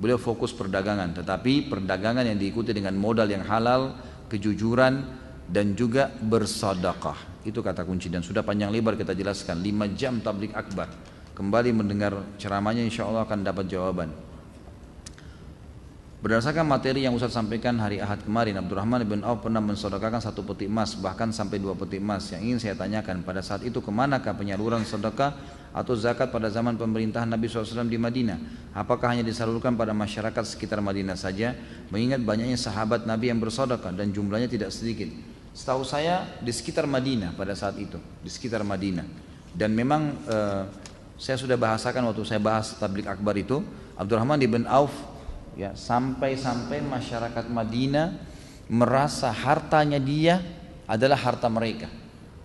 Beliau fokus perdagangan, tetapi perdagangan yang diikuti dengan modal yang halal, kejujuran dan juga bersedekah. Itu kata kunci dan sudah panjang lebar kita jelaskan. 5 jam tabligh akbar. Kembali mendengar ceramahnya insya Allah akan dapat jawaban. Berdasarkan materi yang Ustaz sampaikan hari Ahad kemarin, Abdurrahman bin Auf pernah mensedekahkan 1 peti emas, bahkan sampai 2 peti emas. Yang ingin saya tanyakan, pada saat itu kemanakah penyaluran sedekah atau zakat pada zaman pemerintahan Nabi SAW di Madinah? Apakah hanya disalurkan pada masyarakat sekitar Madinah saja? Mengingat banyaknya sahabat Nabi yang bersedekah dan jumlahnya tidak sedikit. Setahu saya di sekitar Madinah pada saat itu, di sekitar Madinah. Dan memang saya sudah bahasakan waktu saya bahas tabligh akbar itu, Abdurrahman bin Auf ya, sampai masyarakat Madinah merasa hartanya dia adalah harta mereka,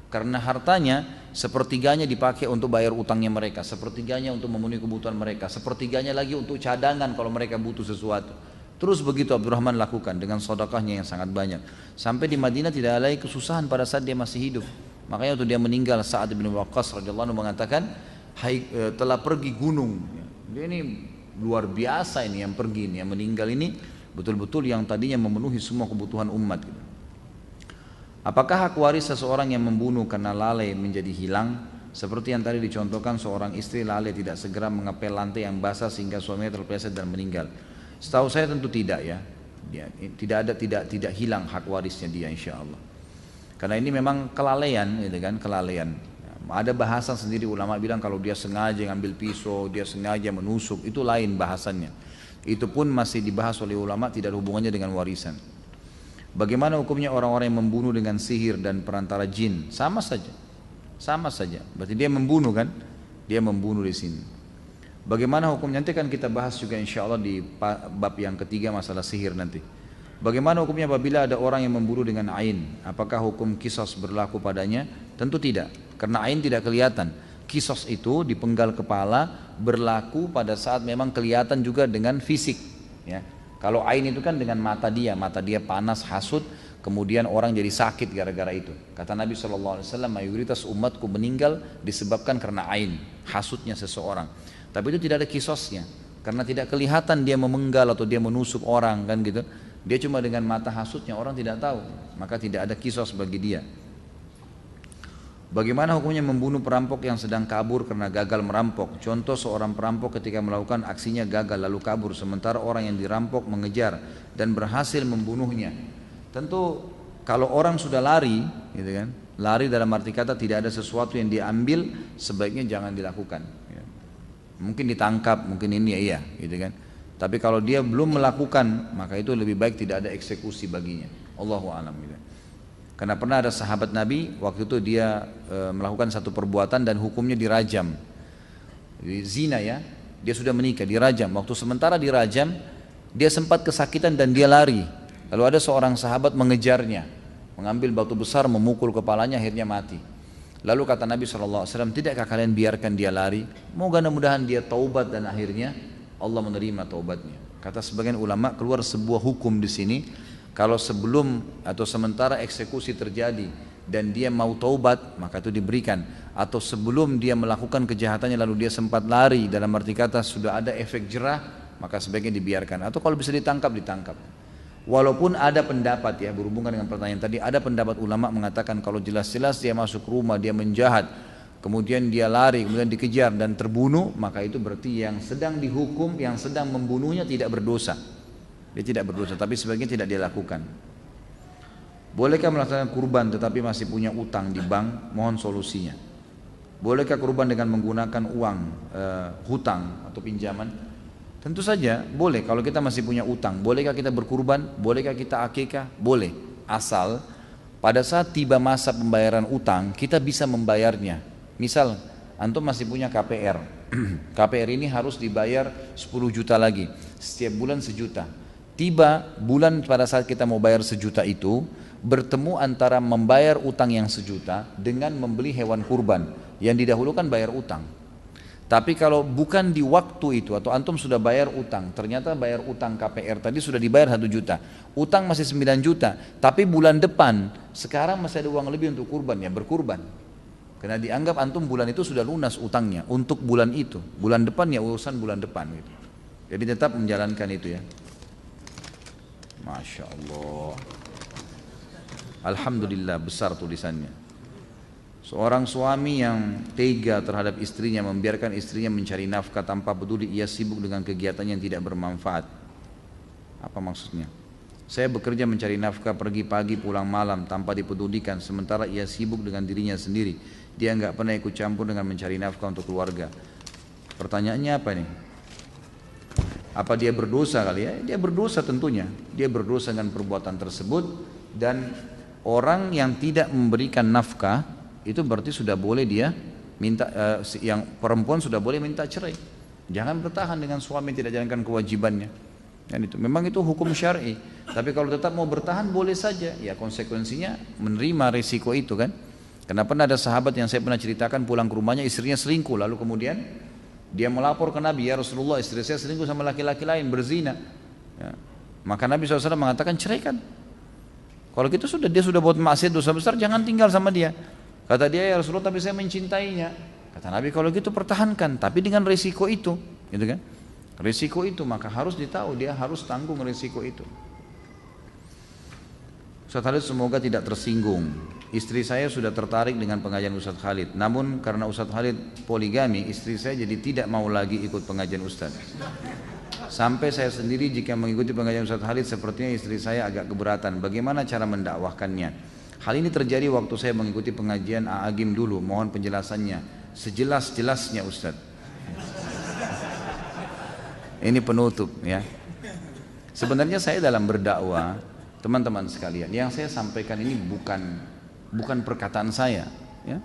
karena hartanya sepertiganya dipakai untuk bayar utangnya mereka, sepertiganya untuk memenuhi kebutuhan mereka, sepertiganya lagi untuk cadangan kalau mereka butuh sesuatu. Terus begitu Abdurrahman lakukan dengan sedekahnya yang sangat banyak, sampai di Madinah tidak ada lagi kesusahan pada saat dia masih hidup. Makanya waktu dia meninggal, Sa'ad bin Waqqas radhiyallahu anhu mengatakan, telah pergi gunung. Dia ini luar biasa ini yang pergi ini, yang meninggal ini betul-betul yang tadinya memenuhi semua kebutuhan umat. Apakah hak waris seseorang yang membunuh karena lalai menjadi hilang? Seperti yang tadi dicontohkan, seorang istri lalai tidak segera mengepel lantai yang basah sehingga suaminya terpeleset dan meninggal. Setahu saya tentu tidak ya. Tidak hilang hak warisnya dia insya Allah. Karena ini memang kelalaian, gitu kan, kelalaian. Ada bahasan sendiri ulama bilang kalau dia sengaja ngambil pisau, dia sengaja menusuk, itu lain bahasannya. Itu pun masih dibahas oleh ulama, tidak ada hubungannya dengan warisan. Bagaimana hukumnya orang-orang yang membunuh dengan sihir dan perantara jin? Sama saja. Sama saja. Berarti dia membunuh kan? Dia membunuh di sini. Bagaimana hukumnya? Nanti kan kita bahas juga insya Allah di bab yang ketiga masalah sihir nanti. Bagaimana hukumnya apabila ada orang yang membunuh dengan ain? Apakah hukum kisos berlaku padanya? Tentu tidak. Karena ain tidak kelihatan. Kisos itu dipenggal kepala berlaku pada saat memang kelihatan juga dengan fisik. Ya. Kalau ain itu kan dengan mata dia panas, hasut, kemudian orang jadi sakit gara-gara itu. Kata Nabi SAW, mayoritas umatku meninggal disebabkan karena ain, hasutnya seseorang. Tapi itu tidak ada kisosnya, karena tidak kelihatan dia memenggal atau dia menusuk orang kan gitu. Dia cuma dengan mata hasutnya, orang tidak tahu, maka tidak ada kisos bagi dia. Bagaimana hukumnya membunuh perampok yang sedang kabur karena gagal merampok? Contoh, seorang perampok ketika melakukan aksinya gagal lalu kabur, sementara orang yang dirampok mengejar dan berhasil membunuhnya. Tentu kalau orang sudah lari, gitu kan, lari dalam arti kata tidak ada sesuatu yang diambil, sebaiknya jangan dilakukan. Ya. Mungkin ditangkap, mungkin ini ya, gitu kan. Tapi kalau dia belum melakukan, maka itu lebih baik tidak ada eksekusi baginya. Allahu a'lam. Gitu. Karena pernah ada sahabat Nabi, waktu itu dia melakukan satu perbuatan dan hukumnya dirajam. Zina ya, dia sudah menikah, dirajam. Waktu sementara dirajam, dia sempat kesakitan dan dia lari. Lalu ada seorang sahabat mengejarnya, mengambil batu besar, memukul kepalanya, akhirnya mati. Lalu kata Nabi SAW, tidakkah kalian biarkan dia lari? Mudah-mudahan dia taubat dan akhirnya Allah menerima taubatnya. Kata sebagian ulama, keluar sebuah hukum di sini. Kalau sebelum atau sementara eksekusi terjadi dan dia mau taubat, maka itu diberikan. Atau sebelum dia melakukan kejahatannya lalu dia sempat lari, dalam arti kata sudah ada efek jerah, maka sebaiknya dibiarkan. Atau kalau bisa ditangkap, ditangkap. Walaupun ada pendapat ya, berhubungan dengan pertanyaan tadi, ada pendapat ulama mengatakan kalau jelas-jelas dia masuk rumah, dia menjahat, kemudian dia lari, kemudian dikejar dan terbunuh, maka itu berarti yang sedang dihukum, yang sedang membunuhnya tidak berdosa. Dia tidak berdosa, tapi sebagian tidak dia lakukan. Bolehkah melaksanakan kurban tetapi masih punya utang di bank? Mohon solusinya. Bolehkah kurban dengan menggunakan uang hutang atau pinjaman? Tentu saja boleh. Kalau kita masih punya utang, bolehkah kita berkurban? Bolehkah kita akikah? Boleh. Asal pada saat tiba masa pembayaran utang, kita bisa membayarnya. Misal, antum masih punya KPR. KPR ini harus dibayar 10 juta lagi. Setiap bulan 1 juta. Tiba bulan pada saat kita mau bayar 1 juta itu, bertemu antara membayar utang yang 1 juta dengan membeli hewan kurban. Yang didahulukan bayar utang. Tapi kalau bukan di waktu itu atau antum sudah bayar utang, ternyata bayar utang KPR tadi sudah dibayar 1 juta, utang masih 9 juta, tapi bulan depan sekarang masih ada uang lebih untuk kurban, ya berkurban. Karena dianggap antum bulan itu sudah lunas utangnya untuk bulan itu, bulan depan ya urusan bulan depan gitu. Jadi tetap menjalankan itu ya. Masya Allah. Alhamdulillah, besar tulisannya. Seorang suami yang tega terhadap istrinya, membiarkan istrinya mencari nafkah tanpa peduli ia sibuk dengan kegiatan yang tidak bermanfaat. Apa maksudnya? Saya bekerja mencari nafkah, pergi pagi pulang malam tanpa dipedulikan, sementara ia sibuk dengan dirinya sendiri. Dia nggak pernah ikut campur dengan mencari nafkah untuk keluarga. Pertanyaannya apa nih? Apa dia berdosa kali ya? Dia berdosa tentunya. Dia berdosa dengan perbuatan tersebut. Dan orang yang tidak memberikan nafkah itu berarti sudah boleh dia minta, yang perempuan sudah boleh minta cerai. Jangan bertahan dengan suami yang tidak jalankan kewajibannya. Dan itu memang itu hukum syar'i. Tapi kalau tetap mau bertahan boleh saja. Ya konsekuensinya menerima risiko itu kan. Karena pernah ada sahabat yang saya pernah ceritakan pulang ke rumahnya istrinya selingkuh, lalu kemudian dia melapor ke Nabi, ya Rasulullah istri saya selingkuh sama laki-laki lain, berzina. Ya. Maka Nabi SAW mengatakan ceraikan. Kalau gitu sudah, dia sudah buat maksiat dosa besar, jangan tinggal sama dia. Kata dia, ya Rasulullah tapi saya mencintainya. Kata Nabi kalau gitu pertahankan, tapi dengan risiko itu, gitu kan? Risiko itu maka harus ditahu, dia harus tanggung risiko itu. Ustaz Khalid semoga tidak tersinggung. Istri saya sudah tertarik dengan pengajian Ustaz Khalid. Namun karena Ustaz Khalid poligami, istri saya jadi tidak mau lagi ikut pengajian Ustaz. Sampai saya sendiri jika mengikuti pengajian Ustaz Khalid sepertinya istri saya agak keberatan. Bagaimana cara mendakwahkannya? Hal ini terjadi waktu saya mengikuti pengajian A'agim dulu. Mohon penjelasannya. Sejelas-jelasnya Ustaz. Ini penutup ya. Sebenarnya saya dalam berdakwah, teman-teman sekalian, yang saya sampaikan ini bukan perkataan saya ya.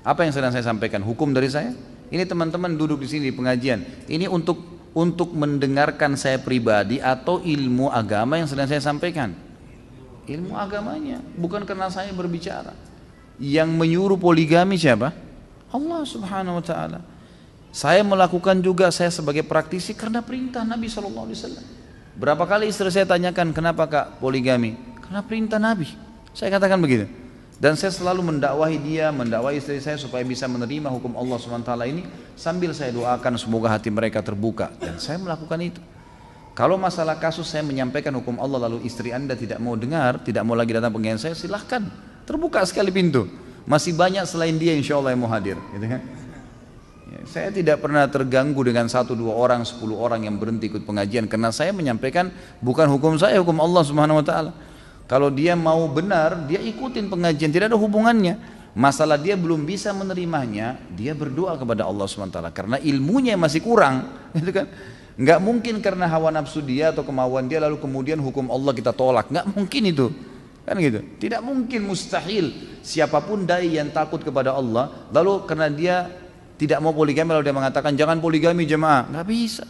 Apa yang sedang saya sampaikan? Hukum dari saya? Ini teman-teman duduk di sini di pengajian. Ini untuk mendengarkan saya pribadi atau ilmu agama yang sedang saya sampaikan. Ilmu agamanya, bukan karena saya berbicara. Yang menyuruh poligami siapa? Allah Subhanahu wa taala. Saya melakukan juga, saya sebagai praktisi karena perintah Nabi SAW. Berapa kali istri saya tanyakan, kenapa Kak poligami? Karena perintah Nabi. Saya katakan begitu. Dan saya selalu mendakwahi dia, mendakwahi istri saya supaya bisa menerima hukum Allah SWT ini, sambil saya doakan semoga hati mereka terbuka. Dan saya melakukan itu. Kalau masalah kasus saya menyampaikan hukum Allah lalu istri Anda tidak mau dengar, tidak mau lagi datang pengajian saya, silahkan. Terbuka sekali pintu. Masih banyak selain dia insya Allah yang mau hadir. Gitu kan? Ya, saya tidak pernah terganggu dengan 1, 2 orang, 10 orang yang berhenti ikut pengajian. Karena saya menyampaikan bukan hukum saya, hukum Allah Subhanahu wa ta'ala. Kalau dia mau benar, dia ikutin pengajian, tidak ada hubungannya. Masalah dia belum bisa menerimanya, dia berdoa kepada Allah SWT. Karena ilmunya masih kurang, gitu kan? Nggak mungkin karena hawa nafsu dia atau kemauan dia lalu kemudian hukum Allah kita tolak. Nggak mungkin itu, kan gitu? Tidak mungkin, mustahil. Siapapun dai yang takut kepada Allah, lalu karena dia tidak mau poligami lalu dia mengatakan jangan poligami jemaah, nggak bisa.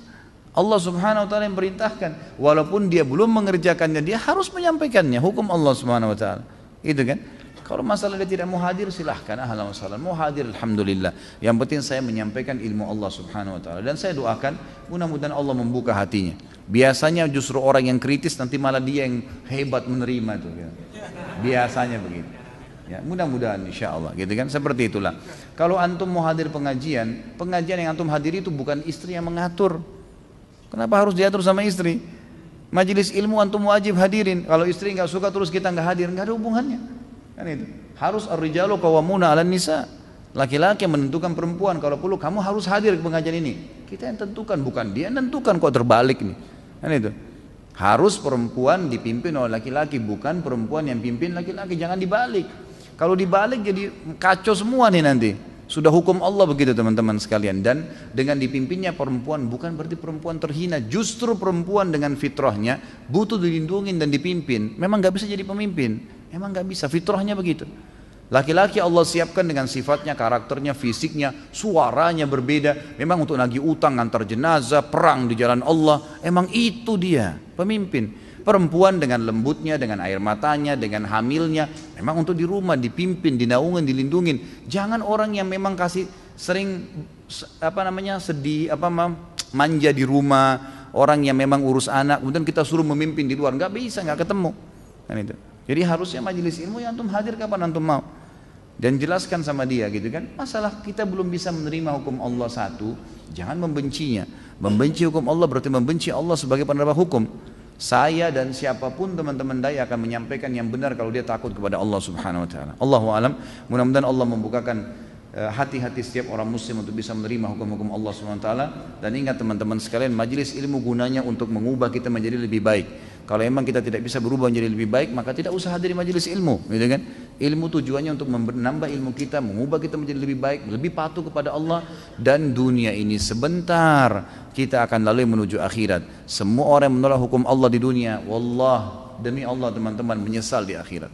Allah Subhanahu wa ta'ala yang perintahkan, walaupun dia belum mengerjakannya, dia harus menyampaikannya, hukum Allah Subhanahu wa ta'ala. Itu kan? Kalau masalah dia tidak mau hadir, silahkan, ahlan wa sahlan. Mau hadir, alhamdulillah. Yang penting saya menyampaikan ilmu Allah Subhanahu wa ta'ala. Dan saya doakan, mudah-mudahan Allah membuka hatinya. Biasanya justru orang yang kritis nanti malah dia yang hebat menerima itu. Ya. Biasanya begitu. Ya, mudah-mudahan insya Allah, gitu kan? Seperti itulah. Kalau antum mau hadir pengajian yang antum hadiri itu bukan istri yang mengatur. Kenapa harus diatur sama istri? Majelis ilmu antum wajib hadirin. Kalau istri nggak suka terus kita nggak hadir, nggak ada hubungannya. Kan itu. Harus ar-rijalu qawwamuna 'alan nisa. Laki-laki yang menentukan perempuan. Kalau perlu kamu harus hadir ke pengajian ini. Kita yang tentukan, bukan dia yang tentukan, kok terbalik nih. Kan itu. Harus perempuan dipimpin oleh laki-laki, bukan perempuan yang pimpin laki-laki. Jangan dibalik. Kalau dibalik jadi kacau semua nih nanti. Sudah hukum Allah begitu teman-teman sekalian. Dan dengan dipimpinnya perempuan bukan berarti perempuan terhina. Justru perempuan dengan fitrahnya butuh dilindungi dan dipimpin. Memang gak bisa jadi pemimpin. Memang gak bisa, fitrahnya begitu. Laki-laki Allah siapkan dengan sifatnya, karakternya, fisiknya, suaranya berbeda. Memang untuk nagih utang, antar jenazah, perang di jalan Allah. Emang itu dia pemimpin. Perempuan dengan lembutnya, dengan air matanya, dengan hamilnya, memang untuk di rumah dipimpin, dinaungin, dilindungin. Jangan orang yang memang sering sedih, manja di rumah, orang yang memang urus anak, kemudian kita suruh memimpin di luar, nggak bisa, nggak ketemu. Kan itu. Jadi harusnya majelis ilmu yang antum hadir kapan antum mau, dan jelaskan sama dia, gitu kan. Masalah kita belum bisa menerima hukum Allah satu, jangan membencinya. Membenci hukum Allah berarti membenci Allah sebagai penerima hukum. Saya dan siapapun teman-teman dai akan menyampaikan yang benar kalau dia takut kepada Allah Subhanahu wa taala. Allahu alam. Mudah-mudahan Allah membukakan hati-hati setiap orang muslim untuk bisa menerima hukum-hukum Allah Subhanahu wa taala. Dan ingat teman-teman sekalian, majelis ilmu gunanya untuk mengubah kita menjadi lebih baik. Kalau memang kita tidak bisa berubah menjadi lebih baik, maka tidak usah hadiri majelis ilmu, gitu kan? Ilmu tujuannya untuk menambah ilmu kita, mengubah kita menjadi lebih baik, lebih patuh kepada Allah. Dan dunia ini sebentar, kita akan lalui menuju akhirat. Semua orang yang menolak hukum Allah di dunia, wallah, demi Allah teman-teman, menyesal di akhirat.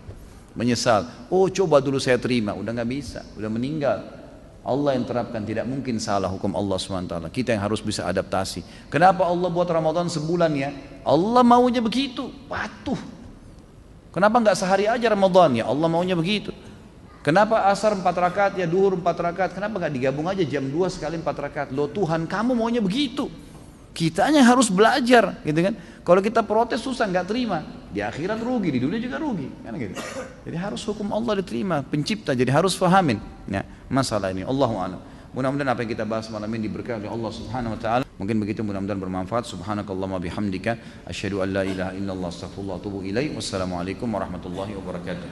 Menyesal. Oh, coba dulu saya terima, udah nggak bisa, udah meninggal. Allah yang terapkan, tidak mungkin salah hukum Allah SWT. Kita yang harus bisa adaptasi. Kenapa Allah buat Ramadan sebulan ya? Allah maunya begitu, patuh. Kenapa nggak sehari aja Ramadan ya? Allah maunya begitu. Kenapa asar 4 rakaat ya, duhur 4 rakaat? Kenapa nggak digabung aja jam 2 sekali 4 rakaat? Loh Tuhan, kamu maunya begitu. Kitanya harus belajar, gitu kan? Kalau kita protes susah, nggak terima. Di akhirat rugi, di dunia juga rugi, kan gitu. Jadi harus hukum Allah diterima, pencipta. Jadi harus fahamin ya, masalah ini. Allahu a'lam. Mudah-mudahan apa yang kita bahas malam ini diberkahi oleh Allah Subhanahu wa taala. Mungkin begitu, mudah-mudahan bermanfaat. Subhanakallahumma bihamdika asyhadu an la ilaha illallah astaghfirullah wa atubu ilaik. Wassalamualaikum warahmatullahi wabarakatuh.